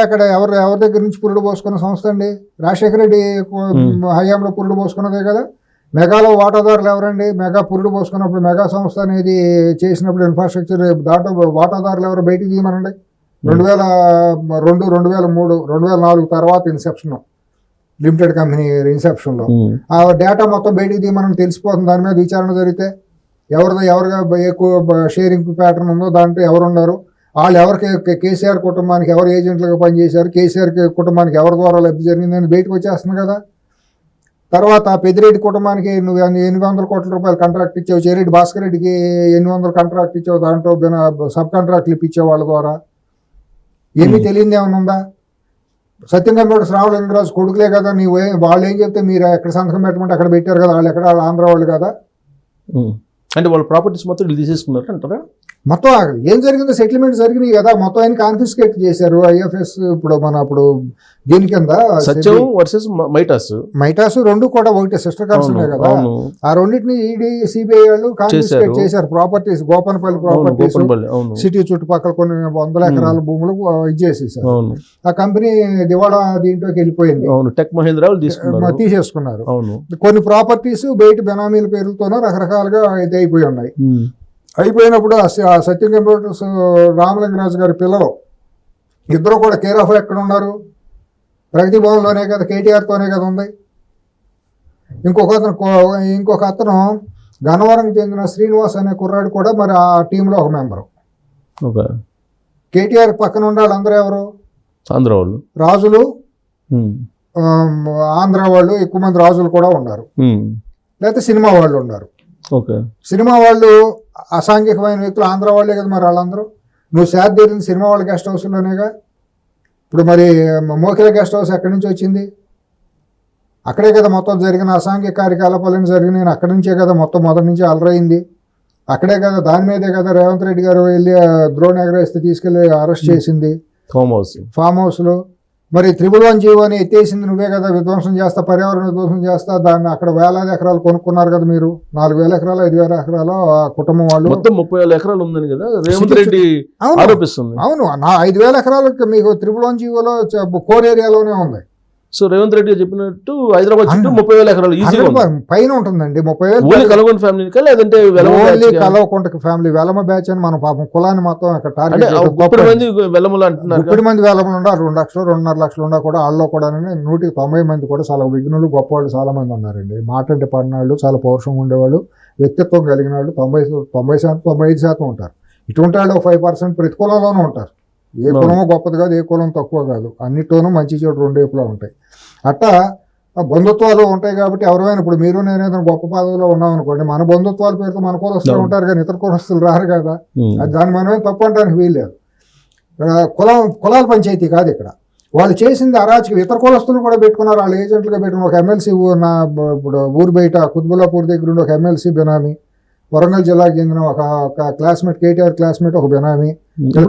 ఎక్కడ ఎవరి దగ్గర నుంచి పురుడు పోసుకున్న సంస్థ అండి? రాజశేఖర రెడ్డి హయాంలో పురుడు పోసుకున్నదే కదా. మెగాలో వాటాదారులు ఎవరండి? మెగా పురుడు పోసుకున్నప్పుడు మెగా సంస్థ అనేది చేసినప్పుడు ఇన్ఫ్రాస్ట్రక్చర్ దాంట్లో వాటాదారులు ఎవరు బయటికి తీయమనండి. 2002, 2003, 2004 తర్వాత ఇన్సెప్షన్, లిమిటెడ్ కంపెనీ ఇన్సెప్షన్లో ఆ డేటా మొత్తం బయటికి తీయమని తెలిసిపోతుంది. దాని మీద విచారణ జరిగితే ఎవరుగా ఎక్కువ షేరింగ్ ప్యాటర్న్ ఉందో దాంట్లో ఎవరున్నారు, వాళ్ళు ఎవరికి కేసీఆర్ కుటుంబానికి ఎవరు ఏజెంట్లుగా పనిచేశారు, కేసీఆర్ కుటుంబానికి ఎవరి ద్వారా లబ్ధి జరిగిందని బయటకు వచ్చేస్తుంది కదా. తర్వాత పెద్దిరెడ్డి కుటుంబానికి నువ్వు 800 కోట్ల రూపాయలు కాంట్రాక్ట్ ఇచ్చావు, చెరెడ్డి భాస్కర్ రెడ్డికి 800 కాంట్రాక్ట్ ఇచ్చావు, దాంట్లో సబ్ కాంట్రాక్ట్లు ఇప్పించావు వాళ్ళ ద్వారా. ఏమీ తెలియదు ఏమైనా ఉందా? సత్యంగంపేట రామలింగరాజు కొడుకులే కదా. వాళ్ళు ఏం చెప్తే మీరు ఎక్కడ సంతకం పెట్టమంటే అక్కడ పెట్టారు కదా. వాళ్ళు ఎక్కడ, వాళ్ళు ఆంధ్ర వాళ్ళు కదా. అంటే వాళ్ళ ప్రాపర్టీస్ మొత్తం తీసేసుకున్నారు అంటారా? మొత్తం ఏం జరిగిందో సెటిల్మెంట్ జరిగినాయి కదా, మొత్తం ఆయన కాన్ఫిస్కేట్ చేశారు. ఐఎఫ్ఎస్ ఇప్పుడు మన దీని కింద సత్యం వర్సెస్ మైటాస్ రెండు కూడా ఒకటే సిస్టర్ కన్సర్న్ కదా. ఆ రెండింటిని ఈడీ సిబిఐ వాళ్ళు కాన్ఫిస్కేట్ చేశారు ప్రాపర్టీస్. గోపనపల్లి ప్రాపర్టీస్, సిటీ చుట్టుపక్కల కొన్ని 100 ఎకరాల భూములు ఇచ్చేసేసారు. ఆ కంపెనీ దివాళా దీంట్లోకి వెళ్ళిపోయింది. టెక్ మహీంద్రా తీసేసుకున్నారు. కొన్ని ప్రాపర్టీస్ బయట బెనామీల పేర్లతోనూ రకరకాలుగా అయితే అయిపోయి ఉన్నాయి. అయిపోయినప్పుడు ఆ సత్యం కంప్యూటర్స్ రామలింగరాజు గారి పిల్లలు ఇద్దరు కూడా కేర్ ఆఫ్ ఎక్కడ ఉన్నారు? ప్రగతి భవన్లోనే కదా, కేటీఆర్తోనే కదా ఉంది. ఇంకొక అతను గన్నవరంకి చెందిన శ్రీనివాస్ అనే కుర్రాడు కూడా మరి ఆ టీంలో ఒక మెంబరు. కేటీఆర్ పక్కన ఉండాలి అందరూ ఎవరు? ఆంధ్ర వాళ్ళు, రాజులు, ఆంధ్ర వాళ్ళు ఎక్కువ మంది రాజులు కూడా ఉన్నారు, లేకపోతే సినిమా వాళ్ళు ఉన్నారు. సినిమా వాళ్ళు అసాంఘికమైన వ్యక్తులు ఆంధ్ర వాళ్ళే కదా మరి వాళ్ళందరూ. నువ్వు శాఖ తీరింది సినిమా వాళ్ళ గెస్ట్ హౌస్లోనేగా. ఇప్పుడు మరి మోకిల గెస్ట్ హౌస్ ఎక్కడి నుంచి వచ్చింది? అక్కడే కదా మొత్తం జరిగిన అసాంఘిక కార్యకలాపాలను జరిగినాయి. అక్కడి నుంచే కదా మొత్తం మొదటి నుంచి అలరైంది. అక్కడే కదా, దాని మీదే కదా రేవంత్ రెడ్డి గారు వెళ్ళి డ్రోన్ ఎగరేస్తే తీసుకెళ్ళి అరెస్ట్ చేసింది ఫామ్ హౌస్లో. మరి 111 జీవో అని ఎత్తేసింది నువ్వే కదా. విధ్వంసం చేస్తా, పర్యావరణ విధ్వంసం చేస్తా, దాన్ని అక్కడ వేలాది ఎకరాలు కొనుక్కున్నారు కదా మీరు. 4,000 ఎకరాలు 5,000 ఎకరాలు ఆ కుటుంబం వాళ్ళు. మొత్తం 30,000 ఎకరాలు ఉందని కదా రేవంత్ రెడ్డి ఆరోపిస్తుంది. అవును, 5,000 ఎకరాలు మీకు 111 జీవోలో కోర్ ఏరియాలోనే ఉంది. సో రేవంత్ రెడ్డి చెప్పినట్టు హైదరాబాద్ చుట్టూ 30,000 ఎకరాలు ఈజీగా ఉంది. పైన ఉంటుందండి 30,000. ఓన్లీ కలవకుంట ఫ్యామిలీ లేదంటే only Kalavakunta family Velama batch అని మన పాపం కులాన్ని మొత్తం అక్కడ టార్గెట్ మంది వెలములు అంటున్నారు. 30 మంది వెలములు ఉండ 2 లక్షలు 2.5 లక్షలు ఉండా కూడా వాళ్ళు కూడా 190 మంది కూడా చాలా విఘ్నులు గొప్ప వాళ్ళు చాలా మంది ఉన్నారండి. మాట అంటే పడినాళ్ళు, చాలా పౌరుషంగా ఉండేవాళ్ళు, వ్యక్తిత్వం కలిగిన వాళ్ళు 90% ఉంటారు. ఇటువంటి వాళ్ళు 5% ప్రతి కులంలోనూ ఉంటారు. ఏ కులమో గొప్పది కాదు, ఏ కులం తక్కువ కాదు, అన్నిట్లోనూ మంచి చెడు రెండు వైపులా ఉంటాయి. అట్టా బంధుత్వాలు ఉంటాయి కాబట్టి ఎవరైనా ఇప్పుడు మీరు నేను ఏదైనా గొప్ప పదవిలో ఉన్నాం అనుకోండి, మన బంధుత్వాల పేరుతో మన కులస్తులు ఉంటారు కానీ ఇతర కులస్తులు రారు కదా. దాన్ని మనమే తప్పు అంటానికి వీల్లేదు. కులాల పంచాయతీ కాదు ఇక్కడ. వాళ్ళు చేసింది అరాచకం. ఇతర కులస్తులు కూడా పెట్టుకున్నారు, వాళ్ళు ఏజెంట్లుగా పెట్టుకున్న ఒక ఎమ్మెల్సీ ఇప్పుడు ఊరు బయట కుతుబుల్లాపూర్ దగ్గర ఉండి ఒక ఎమ్మెల్సీ బెనామీ, వరంగల్ జిల్లాకు చెందిన ఒక క్లాస్మేట్ కేటీఆర్ క్లాస్మేట్ ఒక బెనామీ,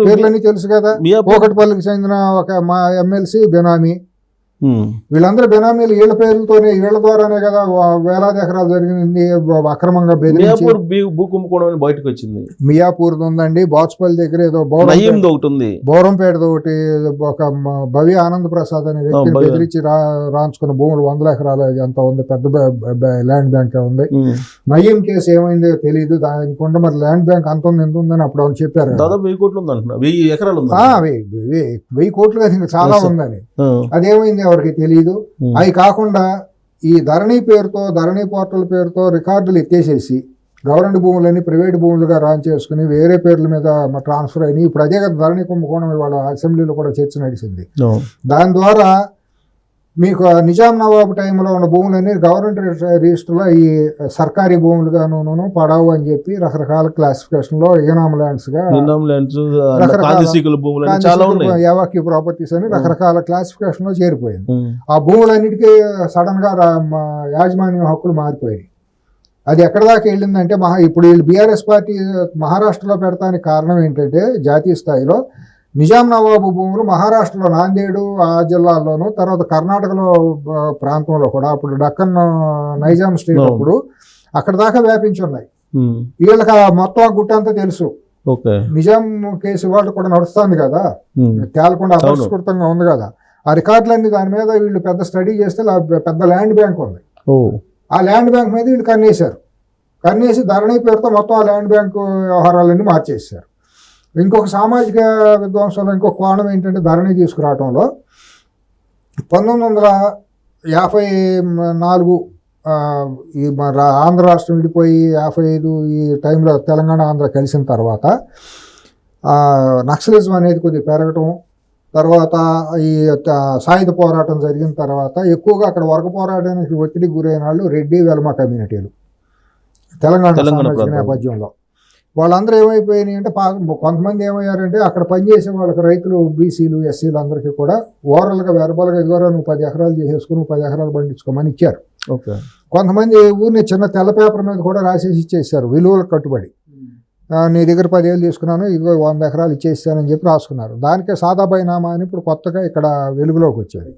పేర్లన్నీ తెలుసు కదా. కోకట్పల్లికి చెందిన ఒక మా ఎమ్మెల్సీ బెనామీ. వీళ్ళందరూ బెనామీలు వీళ్ళ పేర్లతోనే వీళ్ళ ద్వారానే కదా వేలాది ఎకరాలు జరిగింది అక్రమంగా బయటకు వచ్చింది. మియాపూర్ ఉందండి, బాచుపల్లి దగ్గర ఏదో బౌరంపేట ఒకటి ఒక భవ్య ఆనంద్ ప్రసాద్ అనే వ్యక్తిని బెదిరించి రాంచుకున్న భూములు 100 ఎకరాలు అంత ఉంది, పెద్ద ల్యాండ్ బ్యాంక్ ఉంది. నయీం కేసు ఏమైందో తెలియదు, దానికుంటే మరి ల్యాండ్ బ్యాంక్ అంత ఉంది ఎంత ఉందని అప్పుడు అవును చెప్పారు. 1000 కోట్లు ఉంది, 1000 కోట్లు ఇంకా చాలా ఉందని. అదేమైంది ఎవరికి తెలియదు. అవి కాకుండా ఈ ధరణి పేరుతో, ధరణి పోర్టల్ పేరుతో రికార్డులు ఎత్తేసేసి గవర్నమెంట్ భూములన్నీ ప్రైవేట్ భూములుగా రాన్ చేసుకుని వేరే పేర్ల మీద ట్రాన్స్ఫర్ అయినాయి. ఇప్పుడు అదే కదా ధరణి కుంభకోణం ఇవాళ అసెంబ్లీలో కూడా చర్చ నడిచింది. దాని ద్వారా మీకు నిజాం నవాబు టైంలో ఉన్న భూములన్నీ గవర్నమెంట్ రిజిస్టర్లో ఈ సర్కారీ భూములుగాను పడావు అని చెప్పి రకరకాల క్లాసిఫికేషన్లో ఈనామ్ ల్యాండ్స్గా, యావాక్యూ ప్రాపర్టీస్ అని రకరకాల క్లాసిఫికేషన్లో చేరిపోయింది. ఆ భూములన్నిటికీ సడన్గా యాజమాన్యం హక్కులు మారిపోయాయి. అది ఎక్కడ దాకా వెళ్ళిందంటే ఇప్పుడు వీళ్ళు బీఆర్ఎస్ పార్టీ మహారాష్ట్రలో పెడతానికి కారణం ఏంటంటే జాతీయ స్థాయిలో నిజాం నవాబు భూములు మహారాష్ట్రలో నాందేడు ఆ జిల్లాల్లోనూ, తర్వాత కర్ణాటకలో ప్రాంతంలో కూడా అప్పుడు డక్కన్ నైజాం స్టేట్ అప్పుడు అక్కడ దాకా వ్యాపించి ఉన్నాయి. వీళ్ళకి మొత్తం ఆ గుట్ట అంతా తెలుసు. నిజాం కేసు వాళ్ళు కూడా నడుస్తుంది కదా, తేలకుండా అపరిష్కృతంగా ఉంది కదా. ఆ రికార్డులన్నీ దాని మీద వీళ్ళు పెద్ద స్టడీ చేస్తే పెద్ద ల్యాండ్ బ్యాంక్ ఉంది. ఆ ల్యాండ్ బ్యాంక్ మీద వీళ్ళు కన్నేసి ధరణి పేరుతో మొత్తం ఆ ల్యాండ్ బ్యాంక్ వ్యవహారాలన్నీ మార్చేసారు. ఇంకొక సామాజిక విధ్వంసంలో ఇంకొక కోణం ఏంటంటే ధరణి తీసుకురావడంలో 1954 ఈ ఆంధ్ర రాష్ట్రం విడిపోయి 55 ఈ టైంలో తెలంగాణ ఆంధ్ర కలిసిన తర్వాత నక్సలిజం అనేది కొద్దిగా పెరగటం, తర్వాత ఈ సాయుధ పోరాటం జరిగిన తర్వాత ఎక్కువగా అక్కడ వర్గ పోరాటానికి ఒత్తిడికి గురైన వాళ్ళు రెడ్డి వెలమ కమ్యూనిటీలు తెలంగాణ నేపథ్యంలో. వాళ్ళందరూ ఏమైపోయినాయి అంటే కొంతమంది ఏమయ్యారంటే అక్కడ పనిచేసే వాళ్ళకి రైతులు, బీసీలు, ఎస్సీలు అందరికీ కూడా ఓవరాల్గా వెరబల్గా ఇదిగోరా నువ్వు 10 ఎకరాలు చేసేసుకుని 10 ఎకరాలు పండించుకోమని ఇచ్చారు. కొంతమంది ఊరిని చిన్న తెల్ల పేపర్ మీద కూడా రాసేసి ఇచ్చేసారు విలువలకు కట్టుబడి. నీ దగ్గర 10 ఏళ్ళు తీసుకున్నాను, ఇదిగో 100 ఎకరాలు ఇచ్చేస్తానని చెప్పి రాసుకున్నారు. దానికే సాదా బైనామా అని ఇప్పుడు కొత్తగా ఇక్కడ వెలుగులోకి వచ్చేది.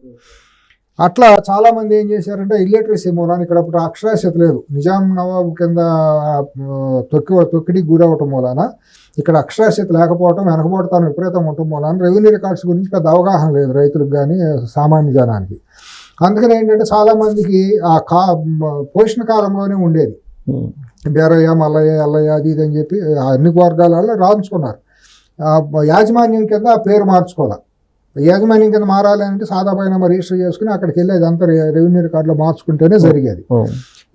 అట్లా చాలామంది ఏం చేశారంటే ఇల్లిటరసీ మూలాన్ని ఇక్కడ అప్పుడు అక్షరాస్యత లేదు, నిజాం నవాబు కింద తొక్కిడికి గురవటం మూలాన ఇక్కడ అక్షరాస్యత లేకపోవటం, వెనకబడతాను విపరీతంగా ఉండటం మూలాన రెవెన్యూ రికార్డ్స్ గురించి పెద్ద అవగాహన లేదు రైతులకు కానీ సామాన్య జనానికి. అందుకని ఏంటంటే చాలామందికి ఆ పోషణ కాలంలోనే ఉండేది బేరయ్య, మల్లయ్య, ఎల్లయ్య అది ఇది అని చెప్పి అన్ని వర్గాలలో రాయించుకున్నారు. యాజమాన్యం కింద ఆ పేరు మార్చుకోవాలి. యాజమాన్యం కింద మారాలి అంటే సాదా పైన రిజిస్టర్ చేసుకుని అక్కడికి వెళ్ళేది అంతా రెవెన్యూ రికార్డులో మార్చుకుంటేనే జరిగేది.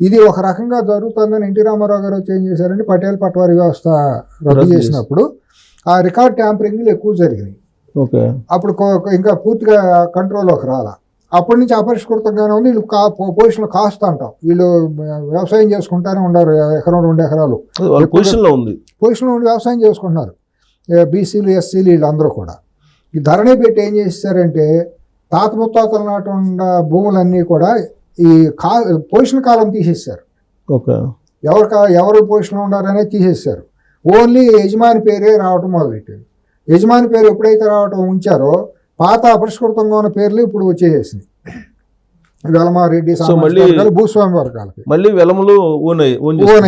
ఇది ఒక రకంగా జరుగుతుందని ఎన్టీ రామారావు గారు వచ్చి ఏం చేశారంటే పటేల్ పట్వారీ వ్యవస్థ రద్దు చేసినప్పుడు ఆ రికార్డ్ ట్యాంపరింగ్లు ఎక్కువ జరిగినాయి. అప్పుడు ఇంకా పూర్తిగా కంట్రోల్లోకి రాలా. అప్పటి నుంచి అపరిష్కృతంగానే ఉంది. వీళ్ళు పొజిషన్లో కాస్త అంటాం, వీళ్ళు వ్యవసాయం చేసుకుంటానే ఉన్నారు. ఎకరం 2 ఎకరాలు పొజిషన్లో ఉండి వ్యవసాయం చేసుకుంటున్నారు బీసీలు, ఎస్సీలు వీళ్ళందరూ కూడా. ఈ ధరణి పెట్టి ఏం చేశారంటే తాత ముత్తాతల నాటి ఉన్న భూములన్నీ కూడా ఈ పొజిషన్ కాలం తీసేశారు. ఎవరు పొజిషన్లో ఉన్నారనేది తీసేశారు. ఓన్లీ యజమాని పేరే రావటం మొదలెట్టారు. యజమాని పేరు ఎప్పుడైతే రావటం ఉంచారో పాత అపరిష్కృతంగా ఉన్న పేర్లు ఇప్పుడు వచ్చేసేసినాయి. వెలమారెడ్డి భూస్వామి వర్గాలకి మళ్ళీ వెలములు ఓన్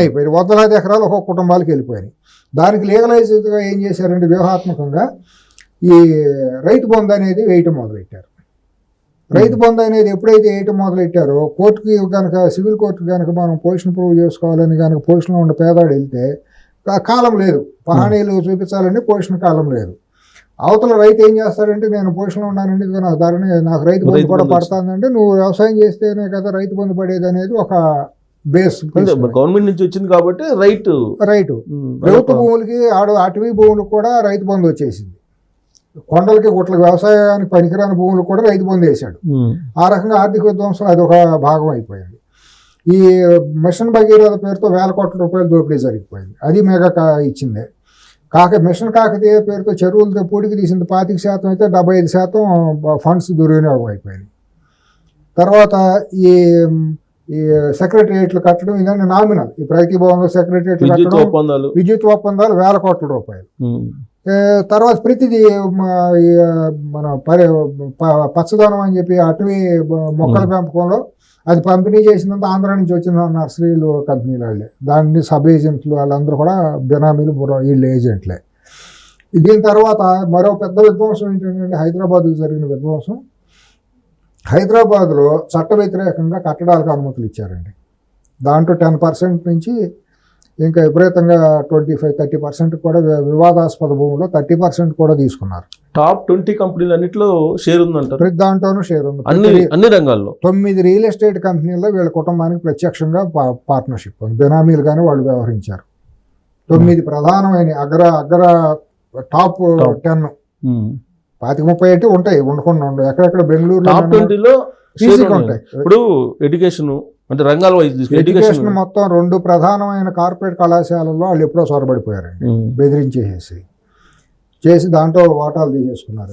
అయిపోయాయి. 100,000 ఎకరాలు ఒక్కొక్క కుటుంబాలకు వెళ్ళిపోయినాయి. దానికి లీగలైజ్గా ఏం చేశారంటే వ్యూహాత్మకంగా ఈ రైతు బంధు అనేది వేయటం మొదలెట్టారు. రైతు బంధు అనేది ఎప్పుడైతే వేయటం మొదలెట్టారో కోర్టుకి కనుక సివిల్ కోర్టు కనుక మనం పొజిషన్ ప్రూవ్ చేసుకోవాలని కనుక పొజిషన్లో ఉన్న పేదాడు వెళ్తే కాలం లేదు, పహానీలు చూపించాలంటే పొజిషన్ కాలం లేదు. అవతల రైతు ఏం చేస్తాడంటే నేను పొజిషన్లో ఉన్నానండి, నాకు ధరని నాకు రైతు బంధు కూడా పడుతుందంటే నువ్వు వ్యవసాయం చేస్తేనే కదా రైతు బంధు పడేది అనేది ఒక బేస్. గవర్నమెంట్ నుంచి వచ్చింది కాబట్టి రైతు ప్రభుత్వ భూములకి అటవీ భూములకు కూడా రైతు బంధు వచ్చేసింది. కొండలకి గుట్లకి వ్యవసాయానికి పనికిరాని భూములు కూడా రైతు బంధు వేశాడు. ఆ రకంగా ఆర్థిక విధ్వంసం అది ఒక భాగం అయిపోయింది. ఈ మిషన్ భగీరథ పేరుతో వేల కోట్ల రూపాయలు దోపిడీ జరిగిపోయింది, అది మెగా ఇచ్చిందే. మిషన్ కాకతీయ పేరుతో చెరువులతో పూడికి తీసింది 25% అయితే 75% ఫండ్స్ దుర్వినియోగం అయిపోయింది. తర్వాత ఈ సెక్రటరియట్లు కట్టడం ఇదని నామినల్, ఈ ప్రగతి భవన్లో సెక్రటరియట్లు కట్టడం, విద్యుత్ ఒప్పందాలు వేల కోట్ల రూపాయలు. తర్వాత ప్రతిదీ మన పచ్చదనం అని చెప్పి అటవీ మొక్కల పెంపకంలో అది పంపిణీ చేసినంత ఆంధ్ర నుంచి వచ్చిన నర్సరీలు కంపెనీలు వాళ్ళే, దాన్ని సబ్ ఏజెంట్లు వాళ్ళందరూ కూడా బినామీలు వీళ్ళు ఏజెంట్లే. దీని తర్వాత మరో పెద్ద విధ్వంసం ఏంటంటే హైదరాబాద్కు జరిగిన విధ్వంసం. హైదరాబాద్లో చట్ట వ్యతిరేకంగా కట్టడాలకు అనుమతులు ఇచ్చారండి. దాంట్లో 10% నుంచి ఇంకా విపరీతంగా 25-30% కూడా వివాదాస్పద భూముల్లో 30% కూడా తీసుకున్నారు. టాప్ 20 కంపెనీలు అన్నింటిలో షేర్ ఉందంటారు. ప్రతి దాంట్లోనూ షేర్ ఉంది, అన్ని రంగాల్లో. 9 రియల్ ఎస్టేట్ కంపెనీల్లో వీళ్ళ కుటుంబానికి ప్రత్యక్షంగా పార్ట్నర్షిప్ ఉంది, బినామీలుగానే వాళ్ళు వ్యవహరించారు. 9 ప్రధానమైన అగ్ర టాప్ 10 25-30 అంటే ఉంటాయి, ఉండకుండా ఉండవు. ఎక్కడెక్కడ బెంగళూరులో టాప్ 20లో ఉంటాయి. ఇప్పుడు ఎడ్యుకేషన్ అంటే రంగాల వైజ్ ఎడ్యుకేషన్ మొత్తం 2 ప్రధానమైన కార్పొరేట్ కళాశాలల్లో వాళ్ళు ఎప్పుడో చొరబడిపోయారండి, బెదిరించేసి దాంట్లో వాటాలు తీసేసుకున్నారు.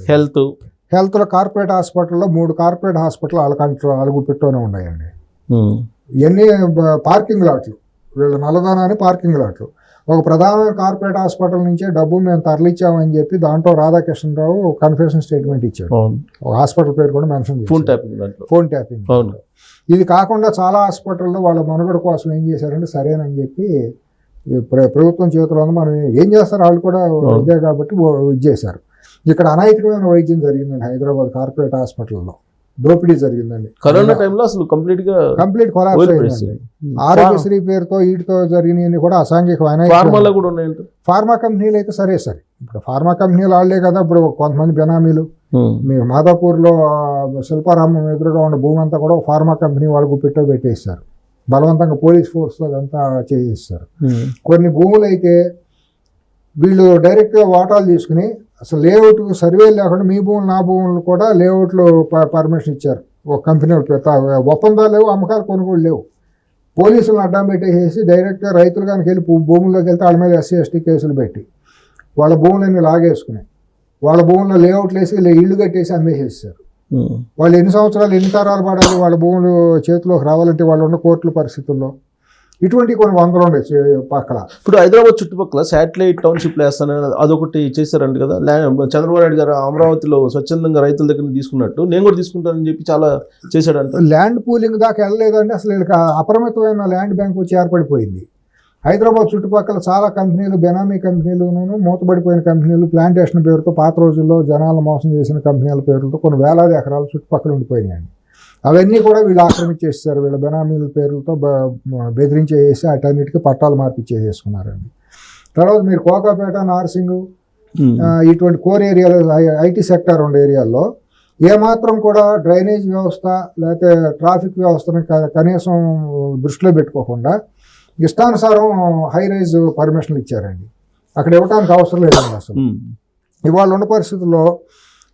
హెల్త్లో కార్పొరేట్ హాస్పిటల్లో 3 కార్పొరేట్ హాస్పిటల్ వాళ్ళ పెట్టోనే ఉన్నాయండి. ఇవన్నీ పార్కింగ్ లాట్లు, వీళ్ళ నల్లదానాన్ని పార్కింగ్ లాట్లు. ఒక ప్రధానమైన కార్పొరేట్ హాస్పిటల్ నుంచే డబ్బు మేము తరలిచ్చామని చెప్పి దాంట్లో రాధాకృష్ణరావు కన్ఫెషన్ స్టేట్మెంట్ ఇచ్చాడు. ఒక హాస్పిటల్ పేరు కూడా మెన్షన్ చేశారు, ఫోన్ ట్యాపింగ్. ఇది కాకుండా చాలా హాస్పిటల్లో వాళ్ళ మనుగడ కోసం ఏం చేశారంటే సరేనని చెప్పి ప్రభుత్వం చేతిలో మనం ఏం చేస్తారు వాళ్ళు కూడా ఇదే కాబట్టి ఇది చేశారు. ఇక్కడ అనైతికమైన వైద్యం జరిగిందండి హైదరాబాద్ కార్పొరేట్ హాస్పిటల్లో, దోపిడీ జరిగిందండి. కరోనా టైంలో అసలు కంప్లీట్ కొలాప్స్ అయిందండి. ఆరోగ్యశ్రీ పేరుతో వీటితో జరిగినవి కూడా అసాంఘికమైన ఫార్మా కంపెనీలు అయితే సరే. ఇప్పుడు ఫార్మా కంపెనీలు వాళ్ళే కదా ఇప్పుడు కొంతమంది బినామీలు. మీరు మాదాపూర్లో శిల్పారామం ఎదురుగా ఉన్న భూమి అంతా కూడా ఫార్మా కంపెనీ వాళ్ళకు పెట్టేస్తారు, బలవంతంగా పోలీస్ ఫోర్స్ అదంతా చేసేస్తారు. కొన్ని భూములు అయితే వీళ్ళు డైరెక్ట్గా వాటాలు తీసుకుని అసలు లేఅవుట్ సర్వేలు లేకుండా మీ భూములు నా భూములు కూడా లేఅవుట్లు పర్మిషన్ ఇచ్చారు. ఒక కంపెనీ ఒప్పందాలు లేవు, అమ్మకాలు కొనుగోలు లేవు. పోలీసులను అడ్డం పెట్టేసి డైరెక్ట్గా రైతులు కనుక వెళ్ళి భూముల్లోకి వెళ్తే వాళ్ళ మీద SC/ST కేసులు పెట్టి వాళ్ళ భూములన్నీ లాగేసుకుని వాళ్ళ భూముల్లో లేఅవుట్లు వేసి ఇళ్ళు కట్టేసి అమ్మేసేసారు. వాళ్ళు ఎన్ని సంవత్సరాలు ఎన్ని తరాలు పడాలి వాళ్ళ భూములు చేతిలోకి రావాలంటే వాళ్ళు ఉన్న కోర్టుల పరిస్థితుల్లో. ఇటువంటి కొన్ని వందలు ఉండేవి పక్కల. ఇప్పుడు హైదరాబాద్ చుట్టుపక్కల శాటిలైట్ టౌన్షిప్ వేస్తానని అదొకటి చేశారంట కదా. చంద్రబాబు నాయుడు గారు అమరావతిలో స్వచ్ఛందంగా రైతుల దగ్గర తీసుకున్నట్టు నేను కూడా తీసుకుంటానని చెప్పి చాలా చేశాడంట. ల్యాండ్ పూలింగ్ దాకా వెళ్ళలేదంటే అసలు వీళ్ళకి అపరిమితమైన ల్యాండ్ బ్యాంక్ వచ్చి ఏర్పడిపోయింది. హైదరాబాద్ చుట్టుపక్కల చాలా కంపెనీలు, బెనామీ కంపెనీలు, మూతపడిపోయిన కంపెనీలు, ప్లాంటేషన్ పేరుతో పాత రోజుల్లో జనాలను మోసం చేసిన కంపెనీల పేరుతో కొన్ని వేలాది ఎకరాలు చుట్టుపక్కల ఉండిపోయినాయండి. అవన్నీ కూడా వీళ్ళు ఆక్రమించేస్తారు, వీళ్ళ బెనామీల పేర్లతో బెదిరించేసి అటన్నిటికీ పట్టాలు మార్పిచ్చేసేసుకున్నారండి. తర్వాత మీరు కోకాపేట, నార్సింగ్ ఇటువంటి కోర్ ఏరియాలో IT సెక్టార్ ఉండే ఏరియాల్లో ఏమాత్రం కూడా డ్రైనేజ్ వ్యవస్థ లేకపోతే ట్రాఫిక్ వ్యవస్థను కనీసం దృష్టిలో పెట్టుకోకుండా ఇష్టానుసారం హై రైజ్ పర్మిషన్లు ఇచ్చారండి. అక్కడ ఇవ్వడానికి అవసరం లేదండి అసలు. ఇవాళ ఉన్న పరిస్థితుల్లో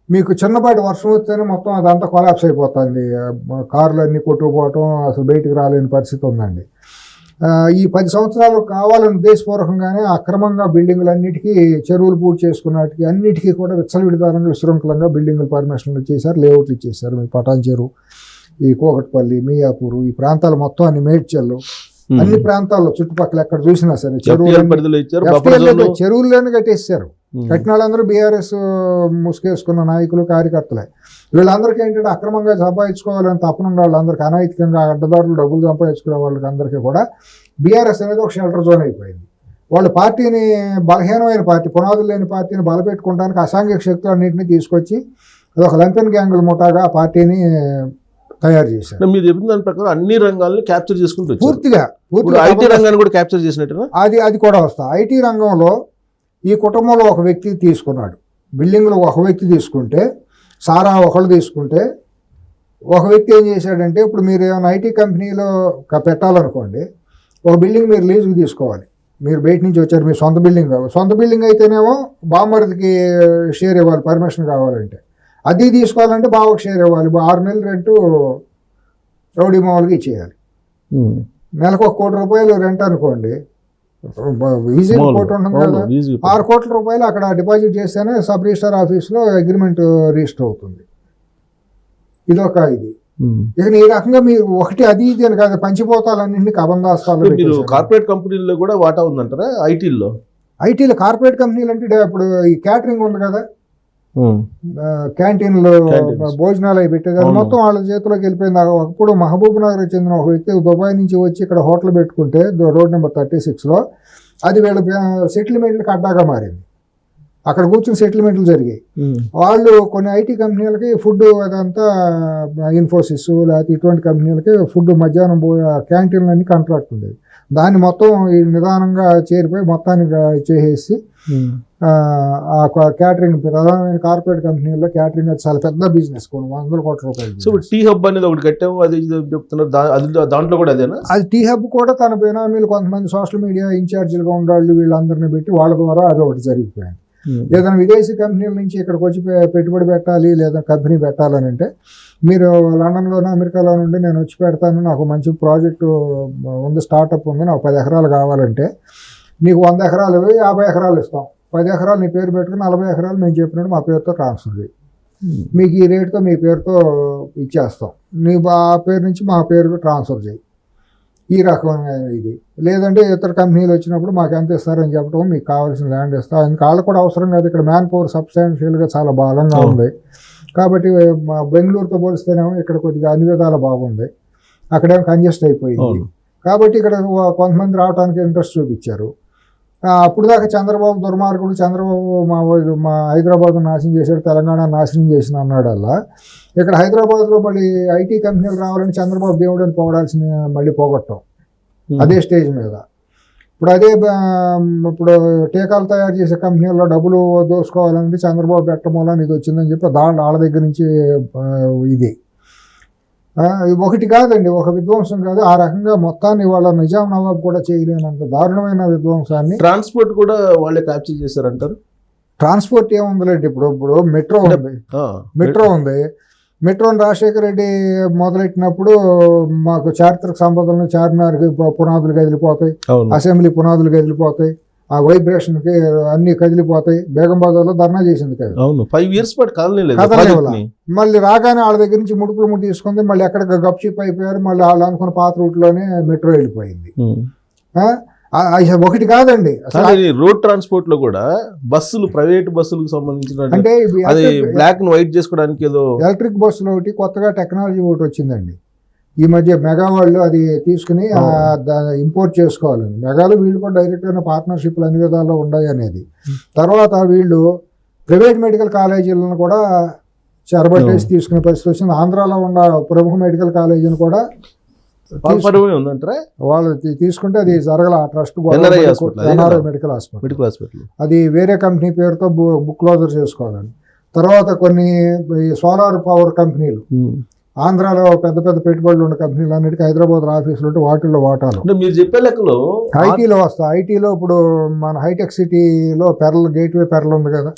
మీకు చిన్నపాటి వర్షం వస్తేనే మొత్తం అదంతా కొలాప్స్ అయిపోతుంది, కార్లు అన్నీ కొట్టుకుపోవటం, అసలు బయటికి రాలేని పరిస్థితి ఉందండి. ఈ 10 సంవత్సరాలు కావాలని ఉద్దేశపూర్వకంగానే అక్రమంగా బిల్డింగులన్నిటికీ చెరువులు పూర్తి చేసుకున్నట్టుకి అన్నిటికీ కూడా విచ్చలవిడిదారంగా విశృంఖలంగా బిల్డింగుల పర్మిషన్లు ఇచ్చేసారు, లేఅవుట్లు ఇచ్చేసారు. మీ పటాన్ చెరువు, ఈ కోకట్పల్లి, మియాపూరు, ఈ ప్రాంతాలు మొత్తం అన్ని మేడ్చల్లు, అన్ని ప్రాంతాల్లో చుట్టుపక్కల ఎక్కడ చూసినా సరే చెరువుల్లోనే కట్టేసారు. కట్టిన వాళ్ళందరూ BRS ముసుగేసుకున్న నాయకులు, కార్యకర్తలే. వీళ్ళందరికీ ఏంటంటే అక్రమంగా సంపాదించుకోవాలని తపన ఉన్న వాళ్ళందరికీ, అనైతికంగా అడ్డదారులు డబ్బులు సంపాదించుకునే వాళ్ళకి అందరికీ కూడా BRS అనేది ఒక షెల్టర్ జోన్ అయిపోయింది. వాళ్ళు పార్టీని బలహీనమైన పార్టీ, పునాదులు లేని పార్టీని బలపెట్టుకోవడానికి అసాంఘిక శక్తులు అన్నింటినీ తీసుకొచ్చి అది ఒక లంపెన్ గ్యాంగుల ముఠాగా ఆ పార్టీని తయారు చేశారు. అంటే మీరు చెప్పిన దాని ప్రకారం అన్ని రంగాలను క్యాప్చర్ చేసుకుంటూ వచ్చారు. పూర్తిగా ఐటీ రంగాన్ని కూడా క్యాప్చర్ చేసినట్టుగా అది కూడా వస్తా. ఐటీ రంగంలో ఈ కుటుంబంలో ఒక వ్యక్తి తీసుకున్నాడు. బిల్డింగ్లో ఒక వ్యక్తి తీసుకుంటే, సారా ఒకళ్ళు తీసుకుంటే, ఒక వ్యక్తి ఏం చేశాడంటే, ఇప్పుడు మీరు ఏమైనా ఐటీ కంపెనీలో పెట్టాలనుకోండి, ఒక బిల్డింగ్ మీరు లీజుకి తీసుకోవాలి. మీరు బయట నుంచి వచ్చారు, మీ సొంత బిల్డింగ్ కావాలి. సొంత బిల్డింగ్ అయితేనేమో బామ్మర్దికి షేర్ ఇవ్వాలి, పర్మిషన్ కావాలంటే. అది తీసుకోవాలంటే బావకు షేర్ ఇవ్వాలి. 6 నెలలు రెంటు రౌడీ మామూలుగా ఇచ్చేయాలి. నెలకు 1 కోటి రూపాయలు రెంట్ అనుకోండి, ఈజీ కోటి ఉంటుంది కదా. 6 కోట్ల రూపాయలు అక్కడ డిపాజిట్ చేస్తేనే సబ్ రిజిస్టర్ ఆఫీస్లో అగ్రిమెంట్ రిజిస్టర్ అవుతుంది. ఇదొక ఇది. ఇక ఈ రకంగా మీరు ఒకటి అది ఇది అని కాదు, పంచిపోతాలన్నింటినీ కబందాస్తాలు. మీరు కార్పొరేట్ కంపెనీల్లో కూడా వాటా ఉందంటారా? ఐటీలో కార్పొరేట్ కంపెనీలు అంటే ఇప్పుడు ఈ క్యాటరింగ్ ఉంది కదా, క్యాంటీన్లో భోజనాలు అవి పెట్టేది, మొత్తం వాళ్ళ చేతిలోకి వెళ్ళిపోయింది. అప్పుడు మహబూబ్ నగర్ చెందిన ఒక వ్యక్తి దుబాయ్ నుంచి వచ్చి ఇక్కడ హోటల్ పెట్టుకుంటే రోడ్ నెంబర్ 36లో, అది వీళ్ళ సెటిల్మెంట్లకు అడ్డాగా మారింది. అక్కడ కూర్చుని సెటిల్మెంట్లు జరిగాయి. వాళ్ళు కొన్ని ఐటీ కంపెనీలకి ఫుడ్ అదంతా, ఇన్ఫోసిస్ లేకపోతే ఇటువంటి కంపెనీలకి ఫుడ్ మధ్యాహ్నం క్యాంటీన్లన్నీ కాంట్రాక్ట్ ఉండేది. దాన్ని మొత్తం నిదానంగా చేరిపోయి మొత్తానికి చేసేసి ఆ క్యాటరింగ్, ప్రధానమైన కార్పొరేట్ కంపెనీల్లో క్యాటరింగ్ అది చాలా పెద్ద బిజినెస్, కొన్ని 100 కోట్ల రూపాయలు. సో టీ హబ్ అనేది ఒకటి కట్టాము, అది చెప్తున్నారు, దాంట్లో కూడా అదేనా? అది టీ హబ్ కూడా తన బెనామీలు కొంతమంది సోషల్ మీడియా ఇన్ఛార్జీలుగా ఉండాళ్ళు, వీళ్ళందరినీ పెట్టి వాళ్ళ ద్వారా అది ఒకటి జరిగిపోయింది. ఏదైనా విదేశీ కంపెనీల నుంచి ఇక్కడికి వచ్చి పెట్టుబడి పెట్టాలి లేదా కంపెనీ పెట్టాలని అంటే, మీరు లండన్లోనూ అమెరికాలో నుండి నేను వచ్చి పెడతాను, నాకు మంచి ప్రాజెక్టు ఉంది, స్టార్టప్ ఉంది, నాకు 10 ఎకరాలు కావాలంటే నీకు 100 ఎకరాలు 50 ఎకరాలు ఇస్తాం. 10 ఎకరాలు నీ పేరు పెట్టుకుని 40 ఎకరాలు మేము చెప్పినట్టు మా పేరుతో ట్రాన్స్ఫర్ చేయి, మీకు ఈ రేటుతో మీ పేరుతో ఇచ్చేస్తాం, నీ పేరు నుంచి మా పేరుకు ట్రాన్స్ఫర్ చేయి. ఈ రకమైన ఇది. లేదంటే ఇతర కంపెనీలు వచ్చినప్పుడు మాకు ఎంత ఇస్తారని చెప్పడం, మీకు కావాల్సిన ల్యాండ్ ఇస్తాం. అందుకు వాళ్ళకు కూడా అవసరం కాదు. ఇక్కడ మ్యాన్ పవర్ సబ్స్టాన్షియల్గా చాలా బలంగా ఉంది కాబట్టి బెంగళూరుతో పోలిస్తేనేమో ఇక్కడ కొద్దిగా అన్ని విధాలు బాగుంది, అక్కడేమో కంజెస్ట్ అయిపోయింది. కాబట్టి ఇక్కడ కొంతమంది రావడానికి ఇంట్రెస్ట్ చూపించారు. అప్పుడు దాకా చంద్రబాబు దుర్మార్గుడు, చంద్రబాబు మా హైదరాబాద్ నాశనం చేశాడు, తెలంగాణ నాశనం చేసిన అన్నాడల్లా, ఇక్కడ హైదరాబాద్లో మళ్ళీ ఐటీ కంపెనీలు రావాలని చంద్రబాబు దేవుడని పోవడాల్సిన మళ్ళీ పోగొట్టాం అదే స్టేజ్ మీద. ఇప్పుడు టీకాలు తయారు చేసే కంపెనీల్లో డబ్బులు దోసుకోవాలంటే చంద్రబాబు పెట్టమూలని ఇది వచ్చిందని చెప్పి వాళ్ళ దగ్గర నుంచి ఇది ఒకటి కాదండి, ఒక విధ్వంసం కాదు. ఆ రకంగా మొత్తాన్ని వాళ్ళ నిజాం నవాబ్ కూడా చేయలేనంత దారుణమైన విధ్వంసాన్ని. ట్రాన్స్పోర్ట్ కూడా వాళ్ళే క్యాప్చర్ చేశారంటారు. ట్రాన్స్పోర్ట్ ఏముందిలేండి, ఇప్పుడు మెట్రో ఉంది. మెట్రోని రాజశేఖర రెడ్డి మొదలెట్టినప్పుడు మాకు చారిత్రక సంపదలను చార్మినార్కి పునాదులు కదిలిపోతాయి, అసెంబ్లీ పునాదులు కదిలిపోతాయి, ఆ వైబ్రేషన్కి అన్ని కదిలిపోతాయి. బేగం బజార్లో ధర్నా చేసింది కదా, 5 years పాటు మళ్ళీ రాగానే వాళ్ళ దగ్గర నుంచి ముడుపులు తీసుకుంది, మళ్ళీ ఎక్కడ గప్షిప్ అయిపోయారు. మళ్ళీ వాళ్ళు అనుకున్న పాత రూట్లోనే మెట్రో వెళ్ళిపోయింది. ఒకటి కాదండి, రోడ్ ట్రాన్స్పోర్ట్ లో కూడా బస్సులు, ప్రైవేట్ బస్సులకు సంబంధించిన అంటే బ్లాక్ అండ్ వైట్ చేసుకోవడానికి ఏదో ఎలక్ట్రిక్ బస్సులు ఒకటి కొత్తగా టెక్నాలజీ ఒకటి వచ్చిందండి ఈ మధ్య. మెగా వాళ్ళు అది తీసుకుని ఇంపోర్ట్ చేసుకోవాలని, మెగాలు వీళ్ళు కూడా డైరెక్ట్గా పార్ట్నర్షిప్లు అన్ని విధాల్లో ఉన్నాయి అనేది. తర్వాత వీళ్ళు ప్రైవేట్ మెడికల్ కాలేజీలను కూడా చెరబట్టేసి తీసుకునే పరిస్థితి వచ్చింది. ఆంధ్రాలో ఉన్న ప్రముఖ మెడికల్ కాలేజీని కూడా వాళ్ళు తీసుకుంటే అది జరగల. ట్రస్ట్ ఎన్ఆర్ఐ మెడికల్ హాస్పిటల్ అది వేరే కంపెనీ పేరుతో బుక్ క్లోజర్ చేసుకోవాలని. తర్వాత కొన్ని సోలార్ పవర్ కంపెనీలు, ఆంధ్రాలో పెద్ద పెద్ద పెట్టుబడులు ఉన్న కంపెనీలు అన్నిటికీ హైదరాబాద్ ఆఫీసులు ఉంటే వాటిల్లో వాటాలు. మీరు చెప్పే లెక్కలో ఐటీలో వస్తాయి. ఐటీలో ఇప్పుడు మన హైటెక్ సిటీలో గేట్వే పెరల్ ఉంది కదా,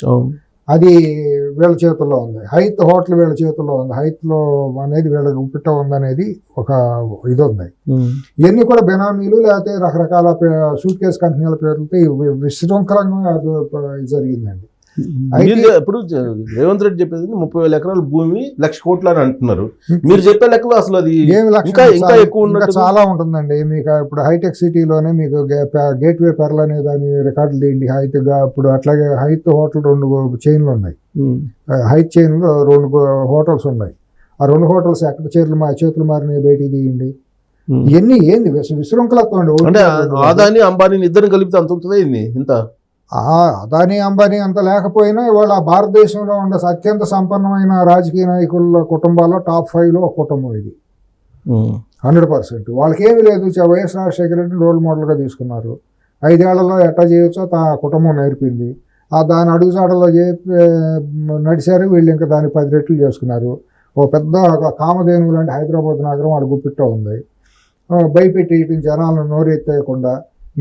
అది వీళ్ళ చేతుల్లో ఉంది. హైత్ హోటల్ వీళ్ళ చేతుల్లో ఉంది. హైత్లో అనేది వీళ్ళ ఉప్పిట ఉంది అనేది ఒక ఇది ఉంది. ఇవన్నీ కూడా బెనామీలు లేకపోతే రకరకాల సూట్ కేస్ కంపెనీల పేర్లతో విశృంఖలంగా జరిగిందండి. ఇప్పుడు రేవంత్ రెడ్డి చెప్పేది 30,000 ఎకరాల భూమి 1,00,000 కోట్లు అని అంటున్నారు. మీరు చెప్పే లెక్కలో అసలు అది ఇంకా ఎక్కువ చాలా ఉంటుందండి. మీకు ఇప్పుడు హైటెక్ సిటీలోనే మీకు గేట్వే పెరల్ అనే దాని రికార్డులు తీయండి. హైత్ ఇప్పుడు అట్లాగే హైత్ హోటల్ 2 చైన్లు ఉన్నాయి. హైత్ చైన్లో 2 హోటల్స్ ఉన్నాయి. ఆ 2 హోటల్స్ ఎక్కడ చేతులు మారినాయి బయటికి తీయండి. ఇవన్నీ ఏంది విశృంఖలత్వం అండి. అదాని అంబానీ ఇద్దరు కలిపితే అంత ఉంటుంది ఇంత అదానీ అంబానీ అంత లేకపోయినా ఇవాళ భారతదేశంలో ఉన్న అత్యంత సంపన్నమైన రాజకీయ నాయకుల కుటుంబాల్లో టాప్ 5లో ఒక కుటుంబం ఇది 100%. వాళ్ళకి ఏమీ లేదు. వైఎస్ రాజశేఖర రెడ్డిని రోల్ మోడల్గా తీసుకున్నారు. 5 ఏళ్లలో ఎట్టా చేయొచ్చో కుటుంబం నేర్పింది. దాని అడుగుజాడలో నడిచారు. వీళ్ళు ఇంకా దాన్ని 10 రెట్లు చేసుకున్నారు. ఒక పెద్ద కామధేనువు లాంటి హైదరాబాద్ నగరం వాళ్ళ గుప్పిట్లో ఉంది. భయపెట్టి జనాలను నోరెత్తేయకుండా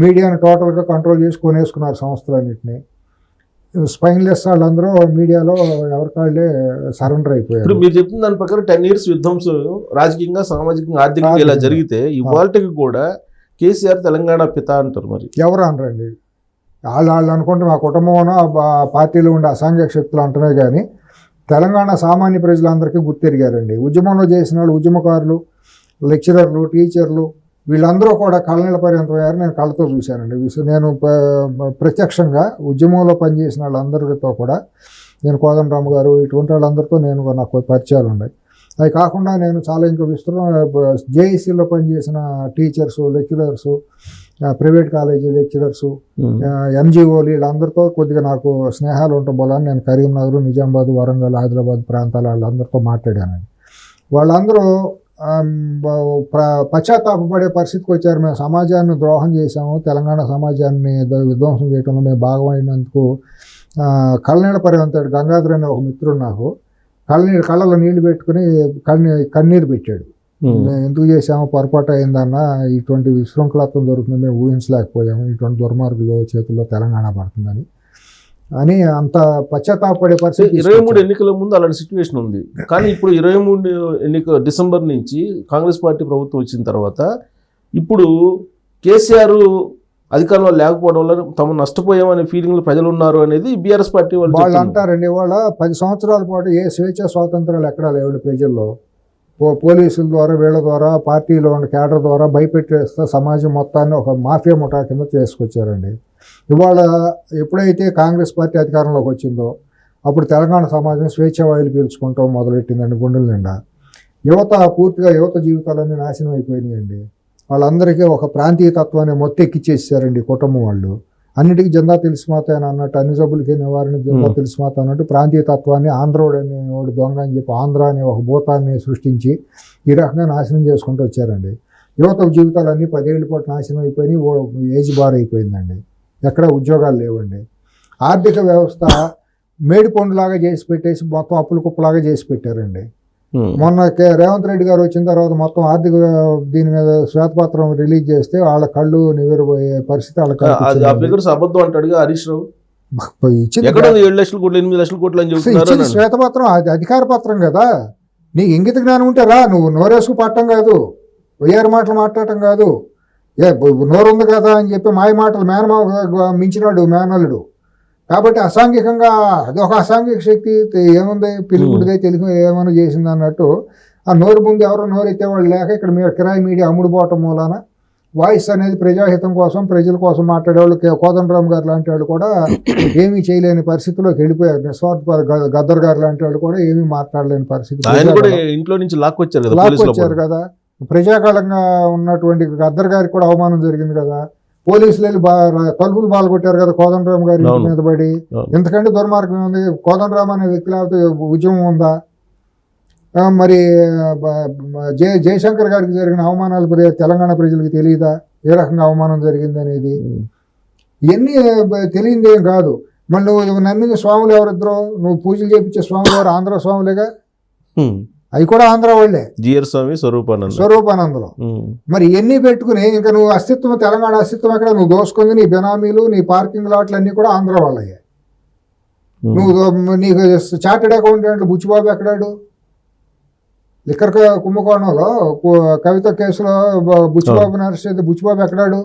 మీడియాని టోటల్గా కంట్రోల్ చేసి కొనేసుకున్నారు సంస్థలన్నింటినీ. స్పైన్లెస్ వాళ్ళందరూ మీడియాలో ఎవరికాళ్ళే సరెండర్ అయిపోయారు. ఇప్పుడు మీరు చెప్తున్న దాని ప్రకారం 10 years విధ్వంసం రాజకీయంగా, సామాజికంగా, ఆర్థికంగా ఇలా జరిగితే ఇవాళకి కూడా కేసీఆర్ తెలంగాణ పిత అంటారు. మరి ఎవరు అనరండి? వాళ్ళు అనుకుంటే మా కుటుంబంలో పార్టీలో ఉండే అసాంఘిక శక్తులు అంటమే కానీ తెలంగాణ సామాన్య ప్రజలందరికీ గుర్తెరిగారండి. ఉద్యమంలో చేసిన వాళ్ళు, ఉద్యమకారులు, లెక్చరర్లు, టీచర్లు వీళ్ళందరూ కూడా కళ్ళనీళ్ళ పర్యంతమయ్యారు. నేను కళ్ళతో చూశానండి. నేను ప్రత్యక్షంగా ఉద్యమంలో పనిచేసిన వాళ్ళందరితో కూడా, నేను కోదండరామ్ గారు ఇటువంటి వాళ్ళందరితో నాకు పరిచయాలు ఉన్నాయి. అవి కాకుండా నేను చాలా ఇంకా జేఏసీలో పనిచేసిన teachers, lecturers, private college lecturers, ఎన్జిఓలు వీళ్ళందరితో కొద్దిగా నాకు స్నేహాలు ఉండటం వల్ల నేను కరీంనగర్, నిజామాబాద్, వరంగల్, హైదరాబాద్ ప్రాంతాల వాళ్ళందరితో మాట్లాడానండి. వాళ్ళందరూ పశ్చాత్తాపడే పరిస్థితికి వచ్చారు. మేము సమాజాన్ని ద్రోహం చేశాము, తెలంగాణ సమాజాన్ని విధ్వంసం చేయడంలో మేము భాగమైనందుకు కళ్ళనీళ్ళ పర్యంతాడు. గంగాధర్ అనే ఒక మిత్రుడు నాకు కళ్ళలో నీళ్లు పెట్టుకుని కన్నీరు పెట్టాడు. మేము ఎందుకు చేసాము, పొరపాటు అయిందన్న, ఇటువంటి విశృంఖలత్వం దొరుకుతుంది, మేము ఊహించలేకపోయాము, ఇటువంటి దుర్మార్గుల చేతుల్లో తెలంగాణ పడుతుందని అని అంత పశ్చాత్తాపడే పరిస్థితి. 23 ఎన్నికల ముందు అలాంటి సిచ్యువేషన్ ఉంది. కానీ ఇప్పుడు 23 డిసెంబర్ నుంచి కాంగ్రెస్ పార్టీ ప్రభుత్వం వచ్చిన తర్వాత ఇప్పుడు కేసీఆర్ అధికారంలో లేకపోవడం వల్ల తమ నష్టపోయామనే ఫీలింగ్లు ప్రజలు ఉన్నారు అనేది బీఆర్ఎస్ పార్టీ వాళ్ళు అంటారండి. వాళ్ళ 10 సంవత్సరాల పాటు ఏ స్వేచ్ఛ స్వాతంత్రాలు ఎక్కడా లేవండి ప్రజల్లో. పోలీసుల ద్వారా, వీళ్ళ ద్వారా, పార్టీలో ఉన్న కేడర్ ద్వారా భయపెట్టేస్తే సమాజం మొత్తాన్ని ఒక మాఫియా ముఠా కింద చేసుకొచ్చారండి. ఇవాళ ఎప్పుడైతే కాంగ్రెస్ పార్టీ అధికారంలోకి వచ్చిందో అప్పుడు తెలంగాణ సమాజం స్వేచ్ఛావాయులు పీల్చుకుంటాం మొదలెట్టిందండి గుండెల నిండా. పూర్తిగా యువత జీవితాలన్నీ నాశనం అయిపోయినాయండి. వాళ్ళందరికీ ఒక ప్రాంతీయ తత్వాన్ని మొత్తెక్కిచ్చేసారండి కుటుంబం వాళ్ళు. అన్నిటికీ జెండా తెలిసిమాత అని అన్నట్టు, అన్ని జబ్బులకి నివారణ జెండా తెలిసిమాత అన్నట్టు ప్రాంతీయ తత్వాన్ని ఆంధ్రోడు అనేవాడు దొంగ అని చెప్పి ఆంధ్ర అనే ఒక భూతాన్ని సృష్టించి ఈ రకంగా నాశనం చేసుకుంటూ వచ్చారండి. యువత జీవితాలన్నీ 10 ఏళ్ళ పాటు నాశనం అయిపోయినాయి. ఏజ్ బార్ అయిపోయిందండి. ఎక్కడ ఉద్యోగాలు లేవండి. ఆర్థిక వ్యవస్థ మేడిపండులాగా చేసి పెట్టేసి మొత్తం అప్పుల కుప్పలాగా చేసి పెట్టారండి. మొన్న రేవంత్ రెడ్డి గారు వచ్చిన తర్వాత మొత్తం ఆర్థిక దీని మీద శ్వేతపత్రం రిలీజ్ చేస్తే వాళ్ళ కళ్ళు నివ్వెరబోయే పరిస్థితి వాళ్ళకి. శ్వేతపత్రం అది అధికార పత్రం కదా. నీకు ఇంగిత జ్ఞానం ఉంటే రా, నువ్వు నోరేసుకు పట్టడం కాదు, వెయ్యారు మాటలు మాట్లాడటం కాదు. నోరుంది కదా అని చెప్పి మాయ మాటలు మేనమావ మించినాడు మేనల్లుడు. కాబట్టి అసాంఘికంగా అది ఒక అసాంఘిక శక్తి ఏముంది, పిలుపుడిదే తెలుగు ఏమైనా చేసింది అన్నట్టు ఆ నోరు ముందు ఎవరో నోరెత్తేవాళ్ళు లేక ఇక్కడ కిరాయి మీడియా అమ్ముడుపోవటం మూలాన వాయిస్ అనేది ప్రజాహితం కోసం, ప్రజల కోసం మాట్లాడేవాళ్ళు కోదండరామ్ గారు లాంటి వాళ్ళు కూడా ఏమీ చేయలేని పరిస్థితిలోకి వెళ్ళిపోయారు. నిస్వార్థ గద్దర్ గారు లాంటి వాళ్ళు కూడా ఏమీ మాట్లాడలేని పరిస్థితి. ఇంట్లో నుంచి లాక్కొచ్చారు కదా. ప్రజాకాలంగా ఉన్నటువంటి గద్దర్ గారికి కూడా అవమానం జరిగింది కదా. పోలీసులు వెళ్ళి తలుపులు బాలగొట్టారు కదా కోదండరామ్ గారి మీద పడి. ఎందుకంటే దుర్మార్గం ఉంది. కోదండరామ్ అనే వ్యక్తి లేకపోతే ఉద్యమం ఉందా? మరి జయశంకర్ గారికి జరిగిన అవమానాలు తెలంగాణ ప్రజలకు తెలియదా ఏ రకంగా అవమానం జరిగింది అనేది? ఇవన్నీ తెలియదు ఏం కాదు. మళ్ళీ నువ్వు నమ్మిన స్వాములు ఎవరిద్దరో, నువ్వు పూజలు చేయించే స్వాములు ఎవరు? ఆంధ్ర స్వాములేగా. అవి కూడా ఆంధ్ర వాళ్ళే. జిఆర్ స్వామి, స్వరూపానందలో. మరి ఇవన్నీ పెట్టుకుని ఇంకా నువ్వు అస్తిత్వం, తెలంగాణ అస్తిత్వం ఎక్కడ? నువ్వు దోసుకుంది నీ బెనామీలు, నీ పార్కింగ్ లాట్లు అన్నీ కూడా ఆంధ్ర వాళ్ళయ్యా. నువ్వు నీకు చార్టెడ్ అకౌంటెంట్ బుచ్చిబాబు ఎక్కడాడు? లిక్కర్ కుంభకోణంలో కవిత కేసులో బుచ్చిబాబుని అరెస్ట్ చేస్తే బుచ్చిబాబు ఎక్కడాడు?